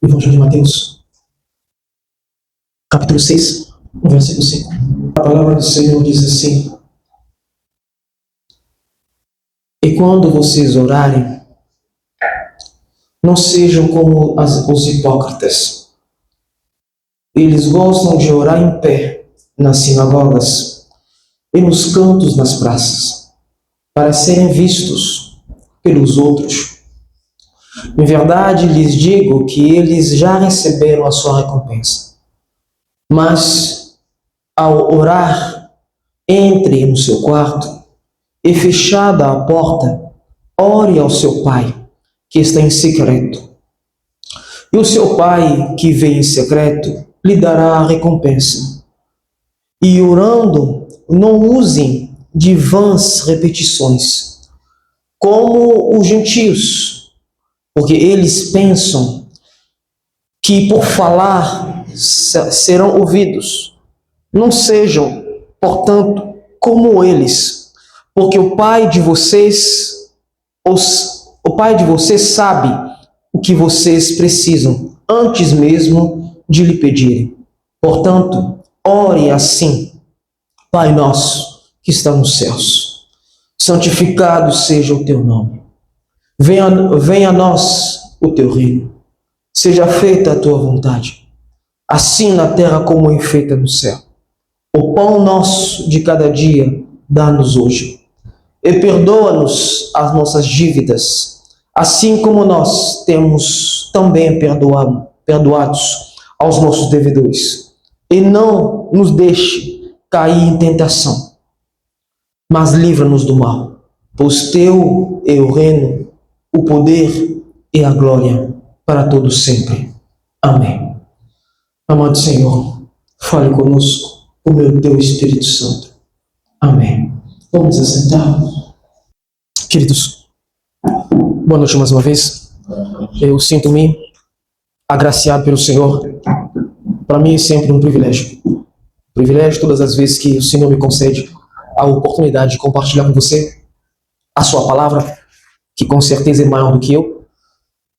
Evangelho de Mateus, capítulo 6, versículo 5. A palavra do Senhor diz assim: E quando vocês orarem, não sejam como os hipócritas. Eles gostam de orar em pé nas sinagogas e nos cantos das praças, para serem vistos pelos outros. Em verdade lhes digo que eles já receberam a sua recompensa. Mas, ao orar, entre no seu quarto e, fechada a porta, ore ao seu Pai, que está em secreto. E o seu Pai, que vê em secreto, lhe dará a recompensa. E orando, não usem de vãs repetições, como os gentios, porque eles pensam que por falar serão ouvidos. Não sejam, portanto, como eles, porque o Pai de vocês sabe o que vocês precisam, antes mesmo de lhe pedirem. Portanto, ore assim: Pai nosso que está nos céus, santificado seja o teu nome. Venha a nós o teu reino. Seja feita a tua vontade, assim na terra como é feita no céu. O pão nosso de cada dia dá-nos hoje. E perdoa-nos as nossas dívidas, assim como nós temos também perdoados aos nossos devedores. E não nos deixe cair em tentação, mas livra-nos do mal. Pois teu é o reino, o poder e a glória para todos sempre. Amém. Amado Senhor, fale conosco por meio do teu Espírito Santo. Amém. Vamos assentar. Queridos, boa noite mais uma vez. Eu sinto-me agraciado pelo Senhor. Para mim é sempre um privilégio. Privilégio todas as vezes que o Senhor me concede a oportunidade de compartilhar com você a sua palavra, que com certeza é maior do que eu,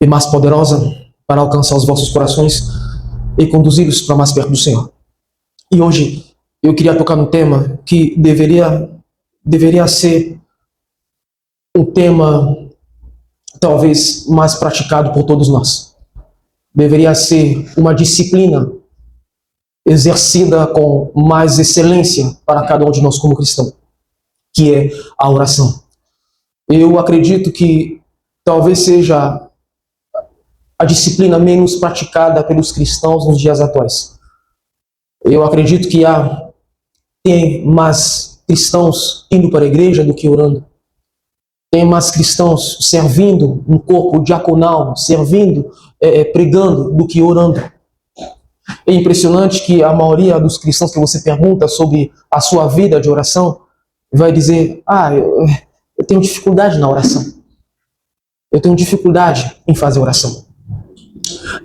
e mais poderosa para alcançar os vossos corações e conduzi-los para mais perto do Senhor. E hoje eu queria tocar num tema que deveria ser um tema talvez mais praticado por todos nós. Deveria ser uma disciplina exercida com mais excelência para cada um de nós como cristão, que é a oração. Eu acredito que talvez seja a disciplina menos praticada pelos cristãos nos dias atuais. Eu acredito que tem mais cristãos indo para a igreja do que orando. Tem mais cristãos servindo um corpo diaconal, servindo, pregando, do que orando. É impressionante que a maioria dos cristãos que você pergunta sobre a sua vida de oração vai dizer: eu tenho dificuldade na oração. Eu tenho dificuldade em fazer oração.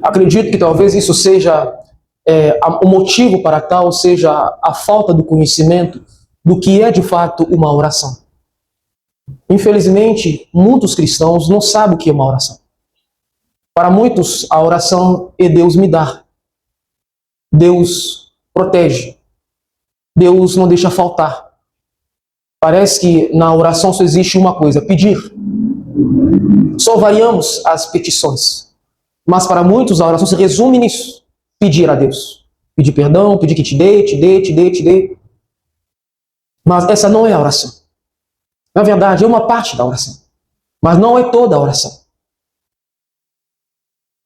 Acredito que talvez isso seja o motivo para tal seja a falta do conhecimento do que é de fato uma oração. Infelizmente, muitos cristãos não sabem o que é uma oração. Para muitos, a oração é Deus me dá. Deus protege. Deus não deixa faltar. Parece que na oração só existe uma coisa: pedir. Só variamos as petições. Mas para muitos a oração se resume nisso: pedir a Deus. Pedir perdão, pedir que te dê. Mas essa não é a oração. Na verdade, é uma parte da oração. Mas não é toda a oração.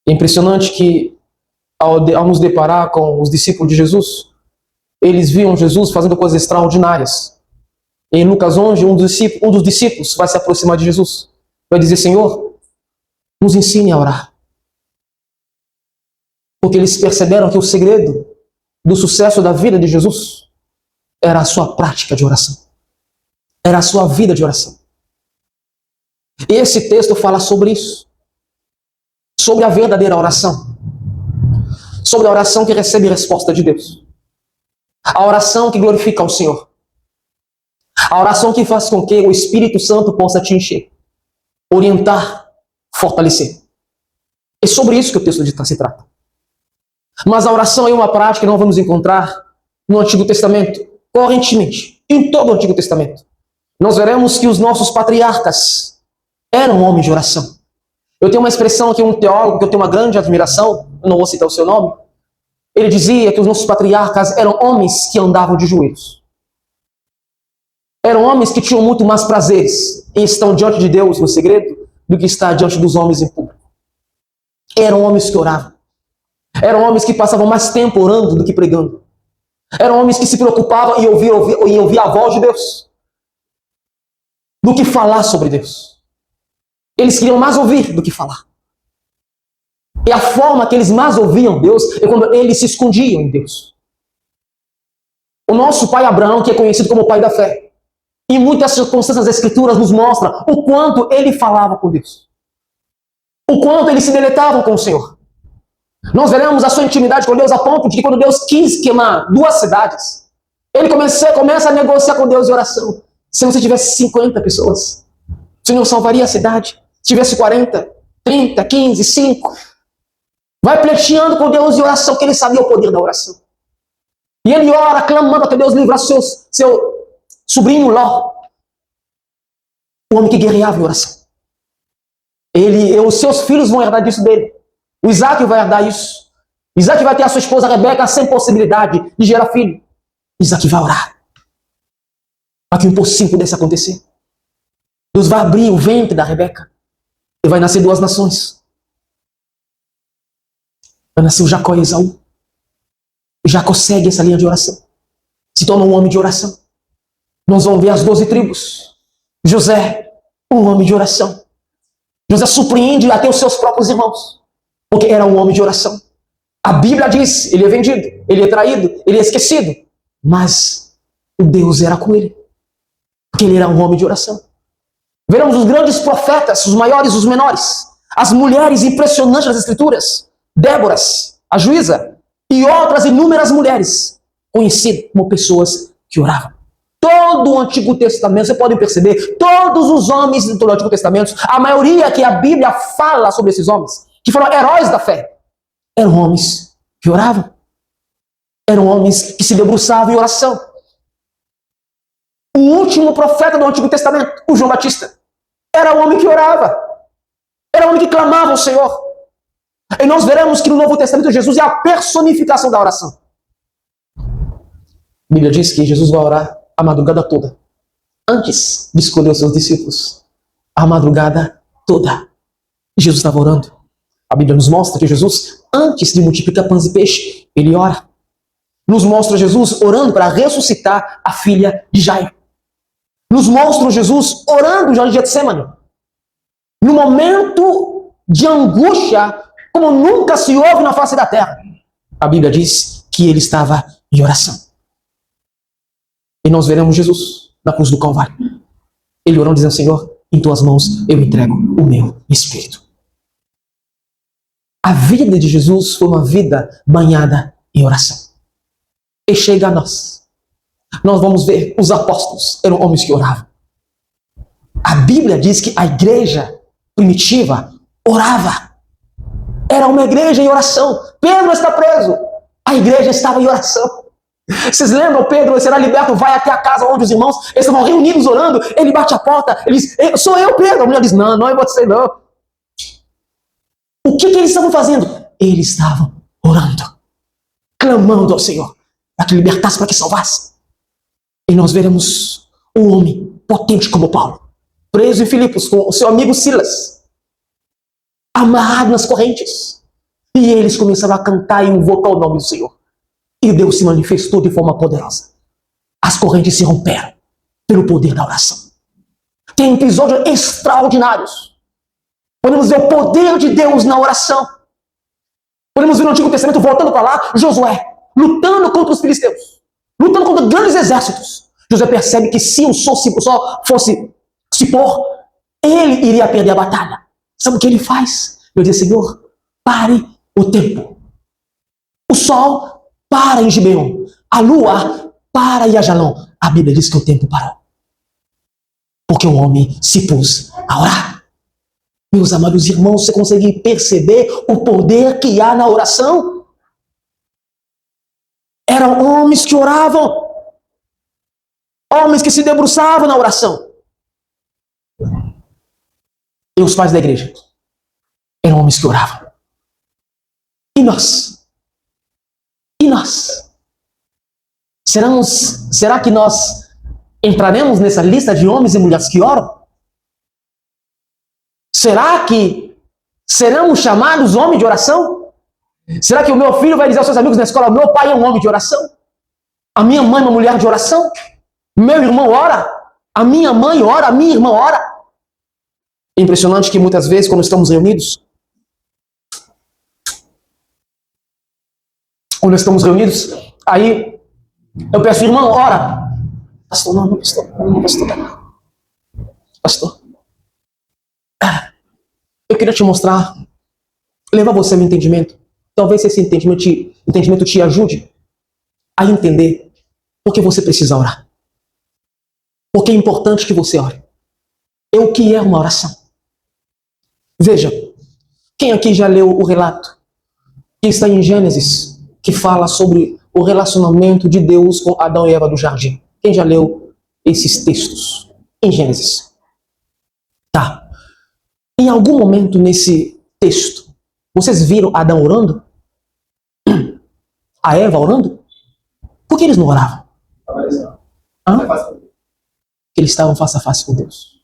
É impressionante que ao nos deparar com os discípulos de Jesus, eles viam Jesus fazendo coisas extraordinárias. Em Lucas 11, um dos discípulos vai se aproximar de Jesus. Vai dizer: Senhor, nos ensine a orar. Porque eles perceberam que o segredo do sucesso da vida de Jesus era a sua prática de oração. Era a sua vida de oração. E esse texto fala sobre isso. Sobre a verdadeira oração. Sobre a oração que recebe resposta de Deus. A oração que glorifica ao Senhor. A oração que faz com que o Espírito Santo possa te encher, orientar, fortalecer. É sobre isso que o texto se trata. Mas a oração é uma prática que não vamos encontrar no Antigo Testamento, correntemente, em todo o Antigo Testamento. Nós veremos que os nossos patriarcas eram homens de oração. Eu tenho uma expressão aqui, um teólogo que eu tenho uma grande admiração, eu não vou citar o seu nome, ele dizia que os nossos patriarcas eram homens que andavam de joelhos. Eram homens que tinham muito mais prazeres em estar diante de Deus no segredo do que estar diante dos homens em público. Eram homens que oravam. Eram homens que passavam mais tempo orando do que pregando. Eram homens que se preocupavam em ouvir a voz de Deus do que falar sobre Deus. Eles queriam mais ouvir do que falar. E a forma que eles mais ouviam Deus é quando eles se escondiam em Deus. O nosso pai Abraão, que é conhecido como o pai da fé, em muitas circunstâncias das Escrituras nos mostra o quanto ele falava com Deus. O quanto ele se deleitava com o Senhor. Nós veremos a sua intimidade com Deus a ponto de que quando Deus quis queimar 2 cidades, ele começa a negociar com Deus em oração. Se você tivesse 50 pessoas, o Senhor salvaria a cidade. Se tivesse 40, 30, 15, 5. Vai pleiteando com Deus em oração, porque ele sabia o poder da oração. E ele ora, clamando para que Deus livrasse seu sobrinho Ló, o homem que guerreava em oração. Os seus filhos vão herdar disso dele. O Isaac vai herdar isso. Isaac vai ter a sua esposa Rebeca sem possibilidade de gerar filho. Isaac vai orar para que o impossível pudesse acontecer. Deus vai abrir o ventre da Rebeca e vai nascer 2 nações. Vai nascer o Jacó e Esaú. Jacó segue essa linha de oração. Se torna um homem de oração. Nós vamos ver as 12 tribos. José, um homem de oração. José surpreende até os seus próprios irmãos. Porque era um homem de oração. A Bíblia diz, ele é vendido, ele é traído, ele é esquecido. Mas o Deus era com ele. Porque ele era um homem de oração. Veremos os grandes profetas, os maiores, os menores. As mulheres impressionantes das Escrituras. Déboras, a juíza. E outras inúmeras mulheres. Conhecidas como pessoas que oravam. Todo o Antigo Testamento, você pode perceber, todos os homens do Antigo Testamento, a maioria que a Bíblia fala sobre esses homens, que foram heróis da fé, eram homens que oravam. Eram homens que se debruçavam em oração. O último profeta do Antigo Testamento, o João Batista, era um homem que orava. Era um homem que clamava ao Senhor. E nós veremos que no Novo Testamento Jesus é a personificação da oração. A Bíblia diz que Jesus vai orar a madrugada toda, antes de escolher os seus discípulos. A madrugada toda. Jesus estava orando. A Bíblia nos mostra que Jesus, antes de multiplicar pães e peixe, ele ora. Nos mostra Jesus orando para ressuscitar a filha de Jairo. Nos mostra Jesus orando no jardim de Getsêmani. No momento de angústia, como nunca se ouve na face da terra. A Bíblia diz que ele estava em oração. E nós veremos Jesus na cruz do Calvário. Ele orando dizendo, Senhor, em tuas mãos eu entrego o meu espírito. A vida de Jesus foi uma vida banhada em oração. E chega a nós. Nós vamos ver, os apóstolos eram homens que oravam. A Bíblia diz que a igreja primitiva orava. Era uma igreja em oração. Pedro está preso. A igreja estava em oração. Vocês lembram? Pedro será liberto, vai até a casa onde os irmãos estavam reunidos orando. Ele bate a porta, ele diz, sou eu, Pedro. A mulher diz, não é você não. O que eles estavam fazendo? Eles estavam orando, clamando ao Senhor, para que libertasse, para que salvasse. E nós veremos um homem potente como Paulo, preso em Filipos com o seu amigo Silas, amarrado nas correntes. E eles começaram a cantar e invocar o nome do Senhor. E Deus se manifestou de forma poderosa. As correntes se romperam pelo poder da oração. Tem episódios extraordinários. Podemos ver o poder de Deus na oração. Podemos ver no Antigo Testamento, voltando para lá, Josué lutando contra os filisteus, lutando contra grandes exércitos. Josué percebe que se o sol só fosse se pôr, ele iria perder a batalha. Sabe o que ele faz? Ele diz, Senhor, pare o tempo. O sol para em Gibeon. A lua para em Ajalon. A Bíblia diz que o tempo parou. Porque o homem se pôs a orar. Meus amados irmãos, você consegue perceber o poder que há na oração? Eram homens que oravam, homens que se debruçavam na oração. E os pais da igreja eram homens que oravam. E nós? E nós? Será que nós entraremos nessa lista de homens e mulheres que oram? Será que seremos chamados homens de oração? Será que o meu filho vai dizer aos seus amigos na escola: meu pai é um homem de oração? A minha mãe é uma mulher de oração? Meu irmão ora? A minha mãe ora? A minha irmã ora? É impressionante que muitas vezes, quando estamos reunidos, aí eu peço: irmão, ora. Pastor, não, pastor. Eu queria te mostrar, levar você ao entendimento. Talvez esse entendimento te ajude a entender por que você precisa orar. Porque é importante que você ore. O que é uma oração? Veja, quem aqui já leu o relato que está em Gênesis, que fala sobre o relacionamento de Deus com Adão e Eva do jardim? Quem já leu esses textos em Gênesis? Tá. Em algum momento nesse texto, vocês viram Adão orando? A Eva orando? Por que eles não oravam? Eles estavam face a face com Deus.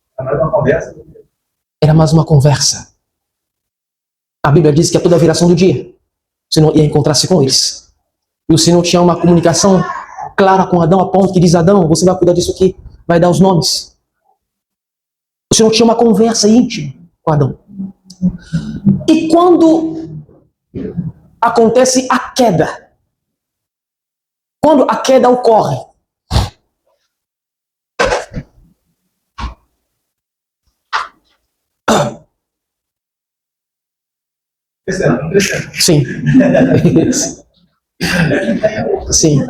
Era mais uma conversa. A Bíblia diz que a toda a viração do dia, o Senhor ia encontrar-se com eles. E o Senhor tinha uma comunicação clara com Adão, a ponto que diz: Adão, você vai cuidar disso aqui, vai dar os nomes. O Senhor tinha uma conversa íntima com Adão. E quando acontece a queda, quando a queda ocorre, sim. Sim.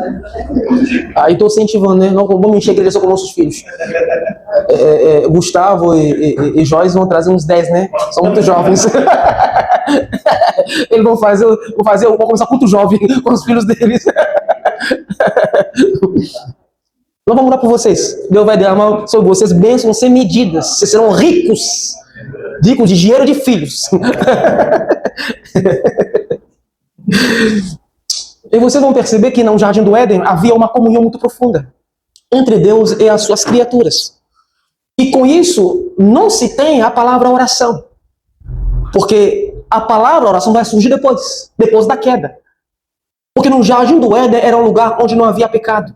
Aí estou incentivando, né? Não vamos encher a igreja só com nossos filhos. Gustavo e Joyce vão trazer uns 10, né? São muito jovens. Eles vão começar culto jovem com os filhos deles. Nós vamos orar por vocês. Deus vai derramar sobre vocês bênçãos sem medidas. Vocês serão ricos de dinheiro de filhos. E vocês vão perceber que no Jardim do Éden havia uma comunhão muito profunda entre Deus e as suas criaturas. E com isso, não se tem a palavra oração. Porque a palavra oração vai surgir depois da queda. Porque no Jardim do Éden era um lugar onde não havia pecado.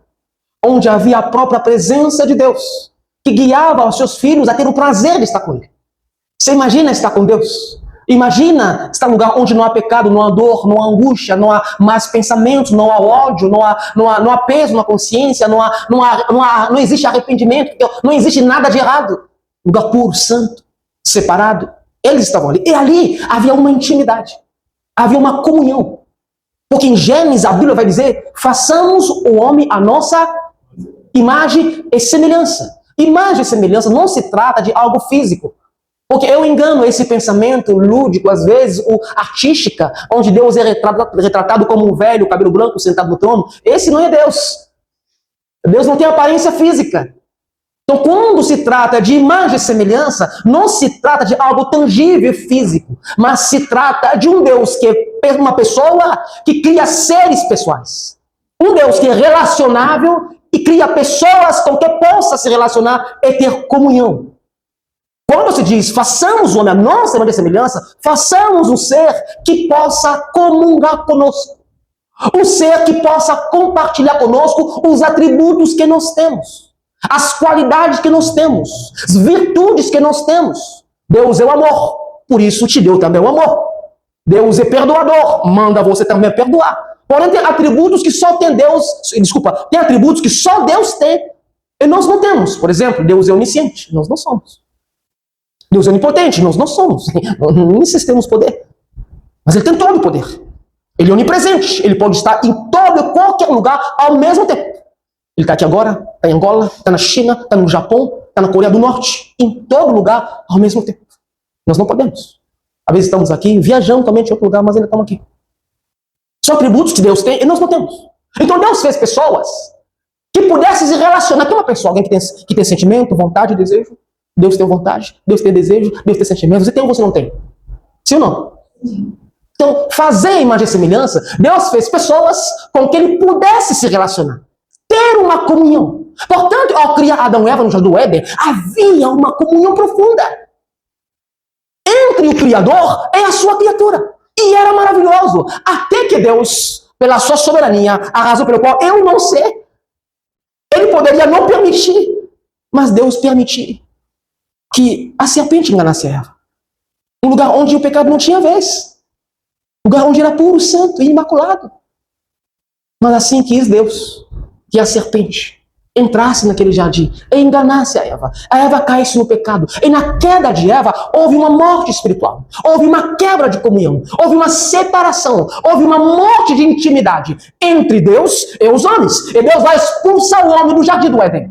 Onde havia a própria presença de Deus, que guiava os seus filhos a ter o prazer de estar com Ele. Você imagina estar com Deus? Imagina estar num lugar onde não há pecado, não há dor, não há angústia, não há mais pensamentos, não há ódio, não há peso na consciência, não existe arrependimento, não existe nada de errado. Lugar puro, santo, separado. Eles estavam ali. E ali havia uma intimidade, havia uma comunhão. Porque em Gênesis a Bíblia vai dizer: façamos o homem a nossa imagem e semelhança. Imagem e semelhança não se trata de algo físico. Porque eu engano esse pensamento lúdico, às vezes, artística, onde Deus é retratado como um velho, cabelo branco, sentado no trono. Esse não é Deus. Deus não tem aparência física. Então, quando se trata de imagem e semelhança, não se trata de algo tangível e físico, mas se trata de um Deus que é uma pessoa que cria seres pessoais. Um Deus que é relacionável e cria pessoas com quem possa se relacionar e ter comunhão. Quando se diz: façamos o homem a nossa imagem e semelhança, façamos um ser que possa comungar conosco. Um ser que possa compartilhar conosco os atributos que nós temos. As qualidades que nós temos. As virtudes que nós temos. Deus é o amor. Por isso te deu também o amor. Deus é perdoador. Manda você também perdoar. Porém, tem atributos que só tem Deus. Tem atributos que só Deus tem. E nós não temos. Por exemplo, Deus é onisciente. Nós não somos. Deus é onipotente, nós não somos. Nem temos poder. Mas Ele tem todo o poder. Ele é onipresente. Ele pode estar em todo e qualquer lugar ao mesmo tempo. Ele está aqui agora, está em Angola, está na China, está no Japão, está na Coreia do Norte. Em todo lugar ao mesmo tempo. Nós não podemos. Às vezes estamos aqui, viajando também de outro lugar, mas ainda estamos aqui. São atributos que Deus tem e nós não temos. Então Deus fez pessoas que pudessem se relacionar com uma pessoa, alguém que tem sentimento, vontade, desejo. Deus tem vontade, Deus tem desejo, Deus tem sentimento. Você tem ou você não tem? Sim ou não? Então, fazer a imagem e semelhança, Deus fez pessoas com que ele pudesse se relacionar, ter uma comunhão. Portanto, ao criar Adão e Eva no Jardim do Éden, havia uma comunhão profunda entre o Criador e a sua criatura. E era maravilhoso, até que Deus, pela sua soberania, a razão pela qual eu não sei, ele poderia não permitir, mas Deus permitiu que a serpente enganasse a Eva. Um lugar onde o pecado não tinha vez. Um lugar onde era puro, santo e imaculado. Mas assim quis Deus que a serpente entrasse naquele jardim e enganasse a Eva. A Eva caísse no pecado. E na queda de Eva houve uma morte espiritual. Houve uma quebra de comunhão. Houve uma separação. Houve uma morte de intimidade entre Deus e os homens. E Deus vai expulsar o homem do jardim do Éden.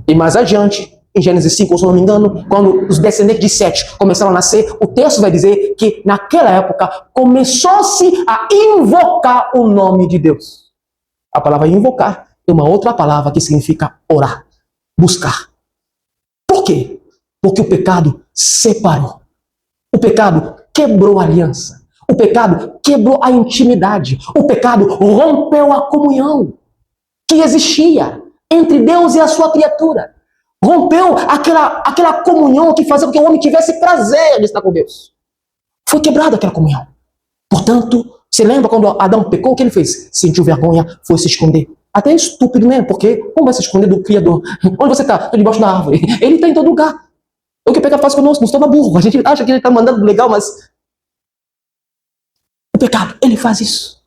E mais adiante, em Gênesis 5, se eu não me engano, quando os descendentes de Sete começaram a nascer, o texto vai dizer que naquela época começou-se a invocar o nome de Deus. A palavra invocar é uma outra palavra que significa orar, buscar. Por quê? Porque o pecado separou. O pecado quebrou a aliança. O pecado quebrou a intimidade. O pecado rompeu a comunhão que existia entre Deus e a sua criatura. Rompeu aquela comunhão que fazia com que o homem tivesse prazer de estar com Deus. Foi quebrada aquela comunhão. Portanto, você lembra quando Adão pecou, o que ele fez? Sentiu vergonha, foi se esconder. Até estúpido, né? Porque como vai se esconder do Criador? Onde você está? Estou debaixo da árvore. Ele está em todo lugar. O que o pecado faz conosco? Nos torna burro. A gente acha que ele está mandando legal, mas o pecado, ele faz isso.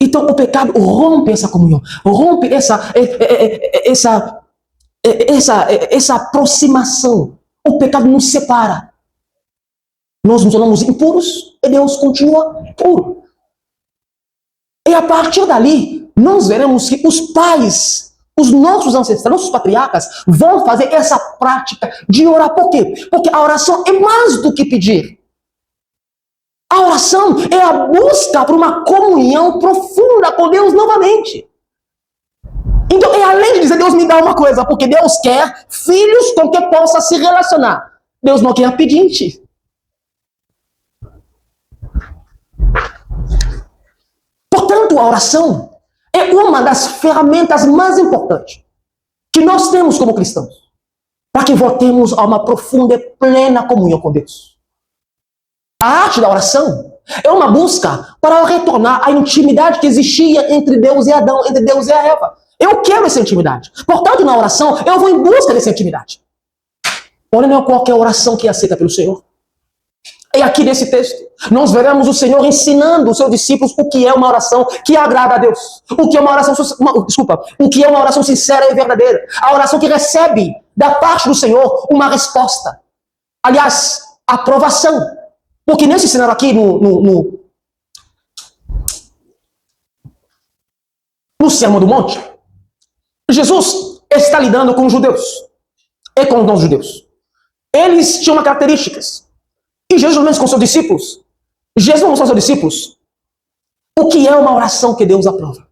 Então o pecado rompe essa comunhão, rompe essa aproximação. O pecado nos separa. Nós nos tornamos impuros e Deus continua puro. E a partir dali, nós veremos que os pais, os nossos ancestrais, nossos patriarcas, vão fazer essa prática de orar. Por quê? Porque a oração é mais do que pedir. A oração é a busca por uma comunhão profunda com Deus novamente. Então, é além de dizer, Deus me dá uma coisa, porque Deus quer filhos com que possa se relacionar. Deus não quer pedinte. Portanto, a oração é uma das ferramentas mais importantes que nós temos como cristãos, para que voltemos a uma profunda e plena comunhão com Deus. A arte da oração é uma busca para retornar à intimidade que existia entre Deus e Adão, entre Deus e a Eva. Eu quero essa intimidade. Portanto, na oração, eu vou em busca dessa intimidade. Porém, não é qualquer oração que é aceita pelo Senhor. E aqui nesse texto, nós veremos o Senhor ensinando os seus discípulos o que é uma oração que agrada a Deus. O que é uma oração, o que é uma oração sincera e verdadeira. A oração que recebe da parte do Senhor uma resposta. Aliás, aprovação. Porque nesse cenário aqui, no Sermão do Monte, Jesus está lidando com os judeus e com os não-judeus. Eles tinham características. E Jesus, mesmo com seus discípulos, Jesus mostrou aos seus discípulos o que é uma oração que Deus aprova.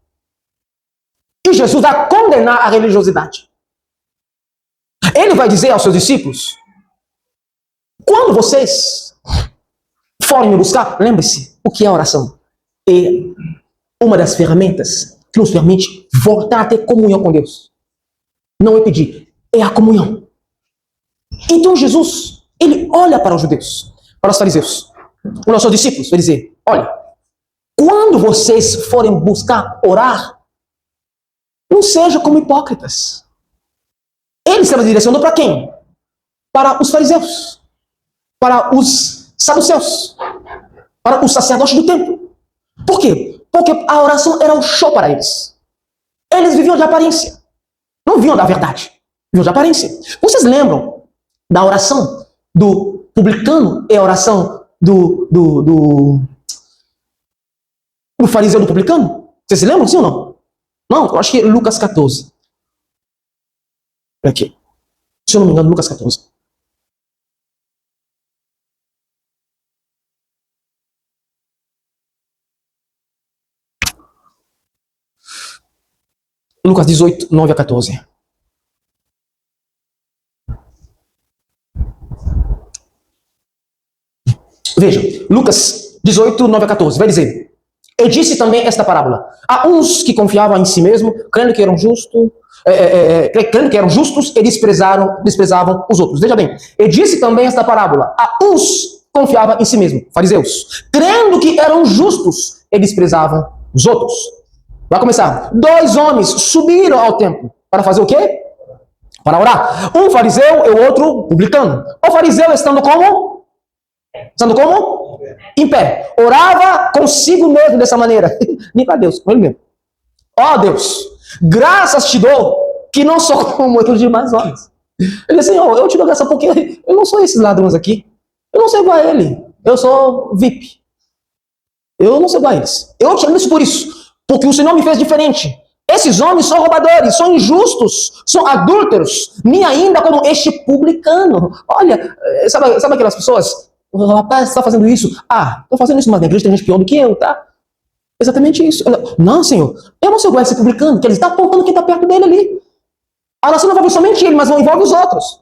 E Jesus vai condenar a religiosidade. Ele vai dizer aos seus discípulos, quando vocês forem me buscar, lembre-se o que é a oração. É uma das ferramentas que nos permite voltar a ter comunhão com Deus. Não é pedir, é a comunhão. Então Jesus, ele olha para os judeus, para os fariseus, os nossos discípulos, vai dizer, olha, quando vocês forem buscar orar, não sejam como hipócritas. Ele estava direcionando para quem? Para os fariseus, para os saduceus, para os sacerdotes do templo. Por quê? Porque a oração era um show para eles. Eles viviam de aparência. Não viviam da verdade. Viviam de aparência. Vocês lembram da oração do publicano e a oração do fariseu do publicano? Vocês se lembram, sim ou não? Não, eu acho que é Lucas 14. Aqui. Se eu não me engano, Lucas 14. Lucas 18, 9 a 14. Veja, Lucas 18, 9 a 14, vai dizer: e disse também esta parábola: há uns que confiavam em si mesmo, crendo que eram justos, e desprezavam os outros. Veja bem, e disse também esta parábola: há uns que confiavam em si mesmo, fariseus, crendo que eram justos, e desprezavam os outros. Vai começar. 2 homens subiram ao templo para fazer o quê? Para orar. Um fariseu e o outro publicano. O fariseu estando como? Estando como? Em pé. Orava consigo mesmo dessa maneira. Nem para Deus, com ele mesmo. Ó Deus, graças te dou que não sou como os demais homens. Ele disse: Senhor, eu te dou graça porque eu não sou esses ladrões aqui. Eu não sou igual a ele. Eu sou VIP. Eu não sou igual a eles. Eu te agradeço por isso. Porque o Senhor me fez diferente. Esses homens são roubadores, são injustos, são adúlteros, nem ainda como este publicano. Olha, sabe aquelas pessoas? O rapaz está fazendo isso. Ah, estou fazendo isso, mas na igreja tem gente pior do que eu, tá? Exatamente isso. Não, Senhor, eu não sou igual a esse publicano, que ele está apontando quem está perto dele ali. A oração não envolve somente ele, mas envolve os outros.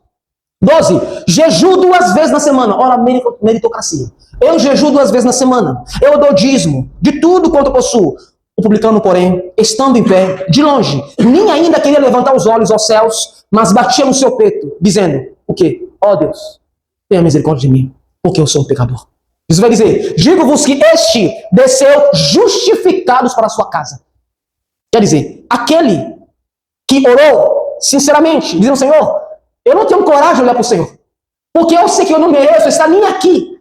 12. Jejuo 2 vezes na semana. Ora, meritocracia. Eu jejuo 2 vezes na semana. Eu dou dízimo de tudo quanto eu possuo. O publicano, porém, estando em pé, de longe, nem ainda queria levantar os olhos aos céus, mas batia no seu peito, dizendo: o quê? Ó Deus, tenha misericórdia de mim, porque eu sou um pecador. Jesus vai dizer: digo-vos que este desceu justificados para a sua casa. Quer dizer, aquele que orou sinceramente, dizendo: Senhor, eu não tenho coragem de olhar para o Senhor, porque eu sei que eu não mereço estar nem aqui,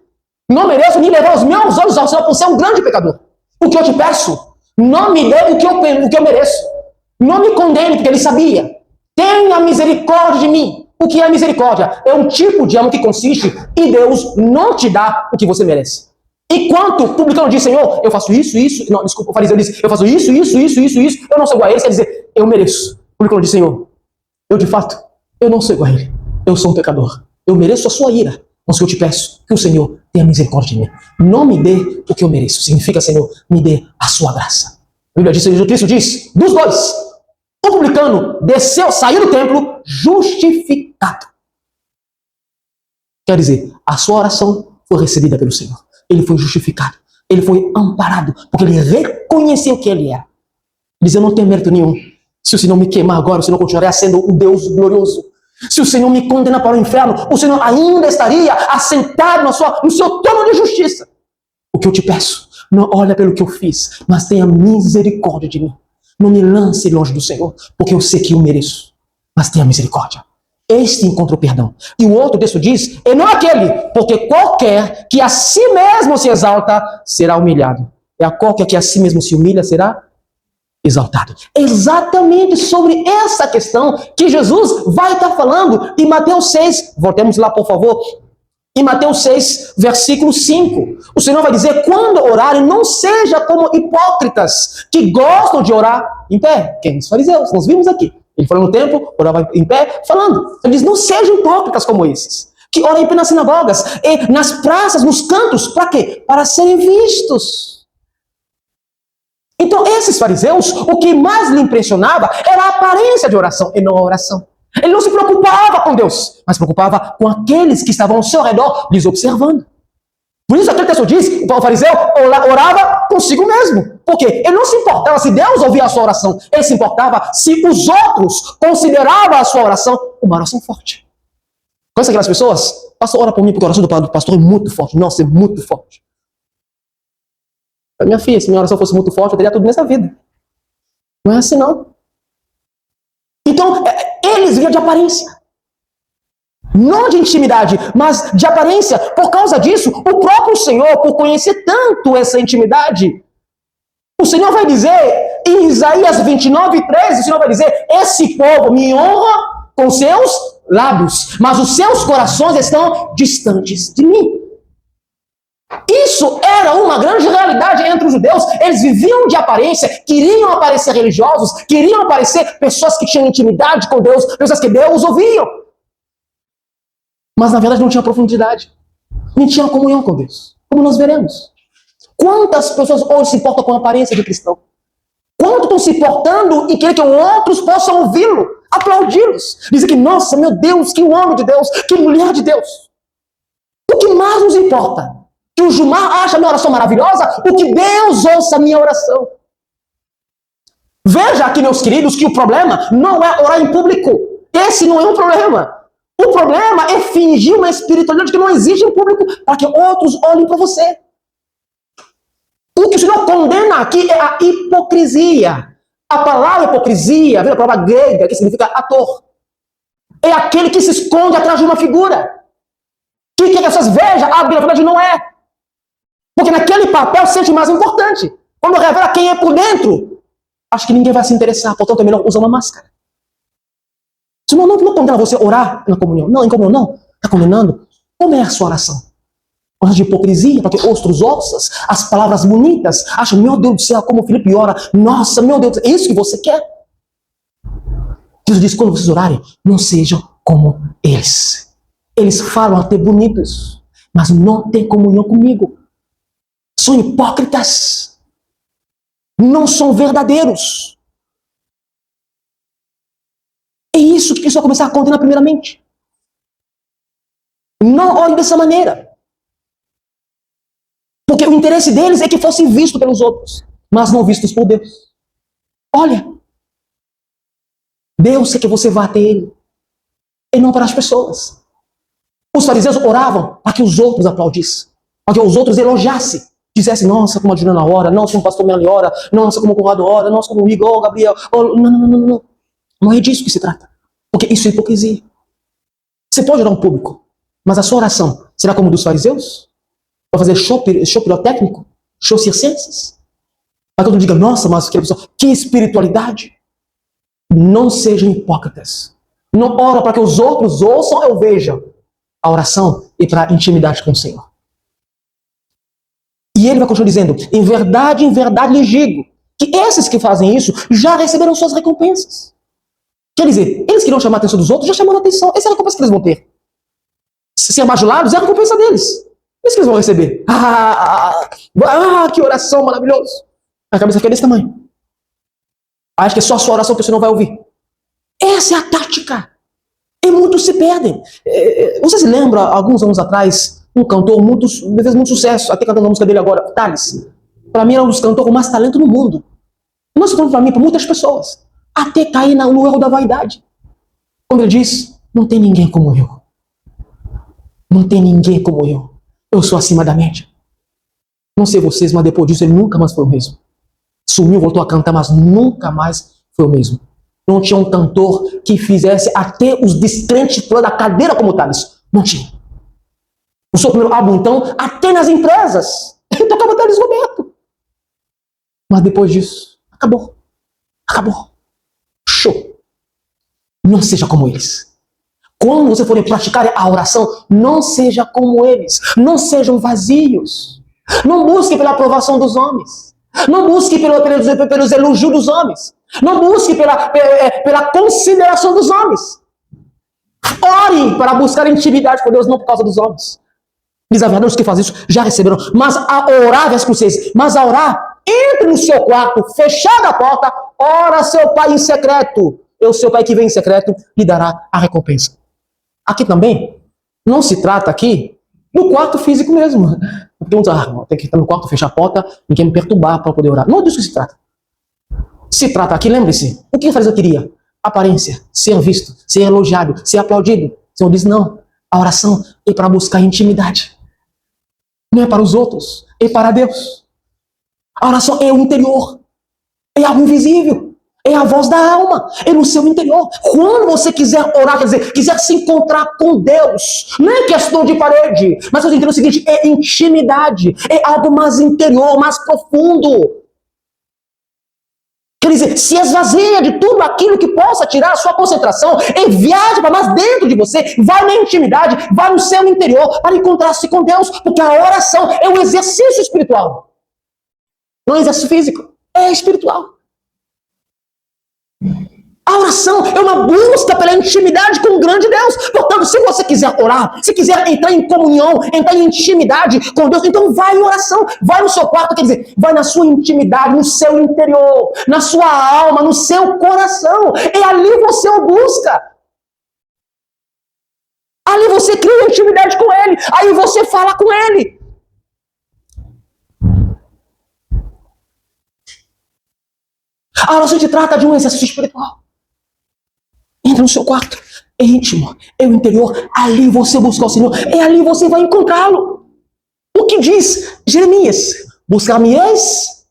não mereço nem levar os meus olhos ao Senhor por ser um grande pecador. O que eu te peço, não me dê o que eu mereço. Não me condene, porque ele sabia. Tenha misericórdia de mim. O que é misericórdia? É um tipo de amor que consiste em Deus não te dar o que você merece. Enquanto o publicano diz: Senhor, eu faço isso. Não, desculpa, o fariseu diz: eu faço isso. Eu não sou igual a ele. Quer dizer, eu mereço. O publicano diz: Senhor, eu de fato, eu não sou igual a ele. Eu sou um pecador. Eu mereço a sua ira. Mas eu te peço que o Senhor tenha misericórdia de mim. Não me dê o que eu mereço. Significa, Senhor, me dê a sua graça. A Bíblia diz, Jesus Cristo diz, dos dois, o publicano desceu, saiu do templo justificado. Quer dizer, a sua oração foi recebida pelo Senhor. Ele foi justificado. Ele foi amparado, porque ele reconheceu que ele era. Ele diz: eu não tenho mérito nenhum. Se o Senhor me queimar agora, o Senhor continuará sendo um Deus glorioso. Se o Senhor me condena para o inferno, o Senhor ainda estaria assentado no seu trono de justiça. O que eu te peço, não olha pelo que eu fiz, mas tenha misericórdia de mim. Não me lance longe do Senhor, porque eu sei que eu mereço, mas tenha misericórdia. Este encontra o perdão. E o outro texto diz: e não aquele, porque qualquer que a si mesmo se exalta, será humilhado. E a qualquer que a si mesmo se humilha, será exaltado. Exatamente sobre essa questão que Jesus vai estar falando em Mateus 6. Voltemos lá, por favor. Em Mateus 6, versículo 5. O Senhor vai dizer: quando orarem, não seja como hipócritas, que gostam de orar em pé. Quem? Os fariseus. Nós vimos aqui. Ele falou no templo, orava em pé, falando. Ele diz: não sejam hipócritas como esses, que oram em pé nas sinagogas, e nas praças, nos cantos. Para quê? Para serem vistos. Então, esses fariseus, o que mais lhe impressionava era a aparência de oração e não a oração. Ele não se preocupava com Deus, mas se preocupava com aqueles que estavam ao seu redor, lhes observando. Por isso, aquele texto diz: o fariseu orava consigo mesmo. Porque ele não se importava se Deus ouvia a sua oração. Ele se importava se os outros consideravam a sua oração uma oração forte. Conhece aquelas pessoas? Pastor, ora por mim, porque a oração do pastor é muito forte. Nossa, é muito forte. Minha filha, se minha oração fosse muito forte, eu teria tudo nessa vida. Não é assim, não. Então, eles viam de aparência. Não de intimidade, mas de aparência. Por causa disso, o próprio Senhor, por conhecer tanto essa intimidade, o Senhor vai dizer, em Isaías 29:13, o Senhor vai dizer: esse povo me honra com seus lábios, mas os seus corações estão distantes de mim. Isso era uma grande realidade entre os judeus. Eles viviam de aparência, queriam aparecer religiosos, queriam aparecer pessoas que tinham intimidade com Deus, pessoas que Deus ouviam. Mas na verdade não tinha profundidade, não tinha comunhão com Deus, como nós veremos. Quantas pessoas hoje se importam com a aparência de cristão? quanto estão se portando e querem que outros possam ouvi-lo, aplaudi-los. Dizem que, nossa, meu Deus, que homem de Deus, que mulher de Deus. O que mais nos importa? Que o Gilmar acha a minha oração maravilhosa? O que Deus ouça a minha oração? Veja aqui, meus queridos, que o problema não é orar em público. Esse não é um problema. O problema é fingir uma espiritualidade que não existe em público para que outros olhem para você. O que o Senhor condena aqui é a hipocrisia. A palavra hipocrisia vem da palavra grega que significa ator. É aquele que se esconde atrás de uma figura. Que as pessoas vejam, a verdade não é. Porque naquele papel se sente mais importante. Quando revela quem é por dentro, acho que ninguém vai se interessar, portanto é melhor usar uma máscara. O Senhor não condena você orar na comunhão. Não, em comunhão não. Está condenando? Como é a sua oração? Oração de hipocrisia, para que outros ouçam as palavras bonitas. Acham, meu Deus do céu, como o Felipe ora. Nossa, meu Deus, é isso que você quer? Jesus diz, quando vocês orarem, não sejam como eles. Eles falam até bonitos, mas não têm comunhão comigo. São hipócritas. Não são verdadeiros. É isso que isso vai começar a condenar primeiramente. Não olhem dessa maneira. Porque o interesse deles é que fossem vistos pelos outros, mas não vistos por Deus. Olha, Deus quer que você vá até Ele, e não para as pessoas. Os fariseus oravam para que os outros aplaudissem, para que os outros elogiassem. Dissessem, nossa, como a Juliana ora, nossa, como o pastor Meli ora, nossa, como o Conrado ora, nossa, como o Igor, Gabriel. Não. Não é disso que se trata. Porque isso é hipocrisia. Você pode orar um público, mas a sua oração será como a dos fariseus? Vai fazer show pirotécnico? Show circenses? Para que todo mundo diga, nossa, mas que espiritualidade. Não sejam hipócritas. Não ora para que os outros ouçam ou vejam. A oração é para intimidade com o Senhor. E ele vai continuar dizendo, em verdade lhes digo, que esses que fazem isso já receberam suas recompensas. Quer dizer, eles queriam chamar a atenção dos outros, já chamaram a atenção. Essa é a recompensa que eles vão ter. Ser bajulados é a recompensa deles. Isso que eles vão receber. Que oração maravilhosa. A cabeça fica desse tamanho. Acho que é só a sua oração que você não vai ouvir. Essa é a tática. E muitos se perdem. Vocês lembram, alguns anos atrás, um cantor fez muito sucesso, até cantando a música dele agora, Thales. Para mim, era um dos cantores com mais talento no mundo. Não se para mim, para muitas pessoas. Até cair no erro da vaidade. Quando ele diz, não tem ninguém como eu. Não tem ninguém como eu. Eu sou acima da média. Não sei vocês, mas depois disso ele nunca mais foi o mesmo. Sumiu, voltou a cantar, mas nunca mais foi o mesmo. Não tinha um cantor que fizesse até os descrentes pular da cadeira como Thales. Não tinha. O seu primeiro álbum, então, até nas empresas, ele tocava Thales Roberto. Mas depois disso, acabou. Show. Não seja como eles. Quando você for praticar a oração, não seja como eles. Não sejam vazios. Não busque pela aprovação dos homens. Não busque pelos elogios dos homens. Não busque pela consideração dos homens. Ore para buscar intimidade com Deus, não por causa dos homens. Diz a verdade, os que fazem isso já receberam. Mas a orar, versículo 6, mas a orar, entre no seu quarto, fechada a porta, ora seu pai em secreto. E o seu pai que vem em secreto lhe dará a recompensa. Aqui também, não se trata aqui do quarto físico mesmo. Porque tem que estar no quarto, fechar a porta, ninguém me perturbar para poder orar. Não é disso que se trata. Se trata aqui, lembre-se, o que o fariseu queria? Aparência, ser visto, ser elogiado, ser aplaudido. O Senhor diz, não, a oração é para buscar intimidade. Não é para os outros, é para Deus. A oração é o interior, é algo invisível. É a voz da alma, é no seu interior. Quando você quiser orar, quer dizer, quiser se encontrar com Deus, não é questão de parede, mas você entende o seguinte, é intimidade, é algo mais interior, mais profundo. Quer dizer, se esvazia de tudo aquilo que possa tirar a sua concentração, e viaja para mais dentro de você, vai na intimidade, vai no seu interior, para encontrar-se com Deus, porque a oração é um exercício espiritual. Não é um exercício físico, é espiritual. A A oração é uma busca pela intimidade com o grande Deus. Portanto, se você quiser orar, se quiser entrar em comunhão, entrar em intimidade com Deus, então vai em oração, vai no seu quarto, quer dizer, vai na sua intimidade, no seu interior, na sua alma, no seu coração. E ali você o busca. Ali você cria intimidade com Ele, aí você fala com Ele. A oração te trata de um exercício espiritual. Entra no seu quarto, é íntimo, é o interior, ali você busca o Senhor, e ali você vai encontrá-lo. O que diz Jeremias? Buscar-me-eis?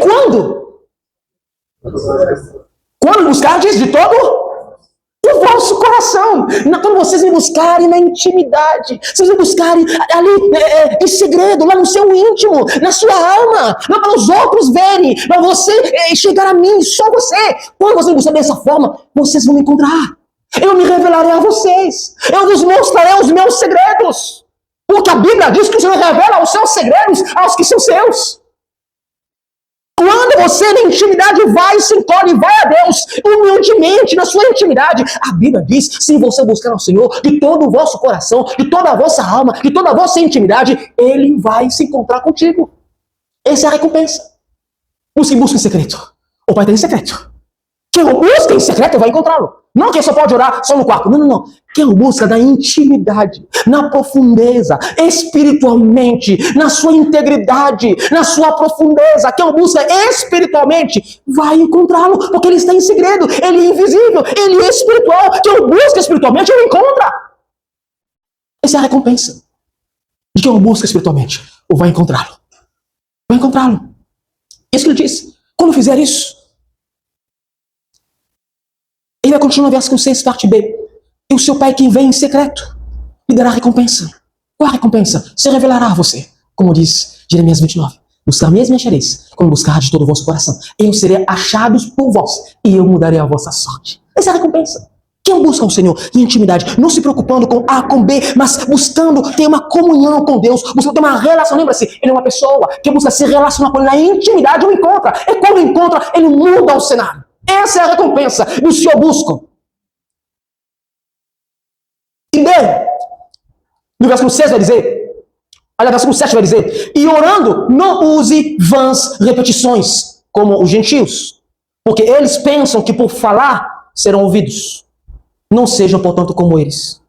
Quando? Quando buscardes de todo o vosso coração. Quando vocês me buscarem na intimidade, vocês me buscarem ali em segredo, lá no seu íntimo, na sua alma, não para os outros verem, para você chegar a mim, só você. Quando vocês me buscarem dessa forma, vocês vão me encontrar. Eu me revelarei a vocês. Eu vos mostrarei os meus segredos. Porque a Bíblia diz que o Senhor revela os seus segredos aos que são seus. Quando você na intimidade vai, se encolhe, vai a Deus, humildemente, na sua intimidade, a Bíblia diz, se você buscar ao Senhor de todo o vosso coração, de toda a vossa alma, de toda a vossa intimidade, Ele vai se encontrar contigo. Essa é a recompensa. Busca em secreto. O Pai tem em secreto. Quem o busca em secreto vai encontrá-lo. Não quem só pode orar só no quarto. Não. Quem o busca na intimidade, na profundeza, espiritualmente, na sua integridade, na sua profundeza. Quem o busca espiritualmente vai encontrá-lo, porque ele está em segredo, ele é invisível, ele é espiritual. Quem o busca espiritualmente, ele encontra. Essa é a recompensa de quem o busca espiritualmente, ou vai encontrá-lo. Vai encontrá-lo. Isso que ele diz. Quando fizer isso, ele vai continuar no versículo 6, parte B. E o seu Pai que vem em secreto lhe dará recompensa. Qual a recompensa? Se revelará a você. Como diz Jeremias 29. Buscar-me e me achareis, quando buscar de todo o vosso coração. Eu serei achados por vós, e eu mudarei a vossa sorte. Essa é a recompensa. Quem busca o Senhor em intimidade, não se preocupando com A, com B, mas buscando ter uma comunhão com Deus, buscando ter uma relação. Lembra-se, ele é uma pessoa que busca se relacionar com ele na intimidade, o encontra. E quando encontra, ele muda o cenário. Essa é a recompensa do Senhor busca. E B, no versículo 6 vai dizer, olha, versículo 7 vai dizer, e orando, não use vãs repetições, como os gentios, porque eles pensam que por falar serão ouvidos. Não sejam, portanto, como eles,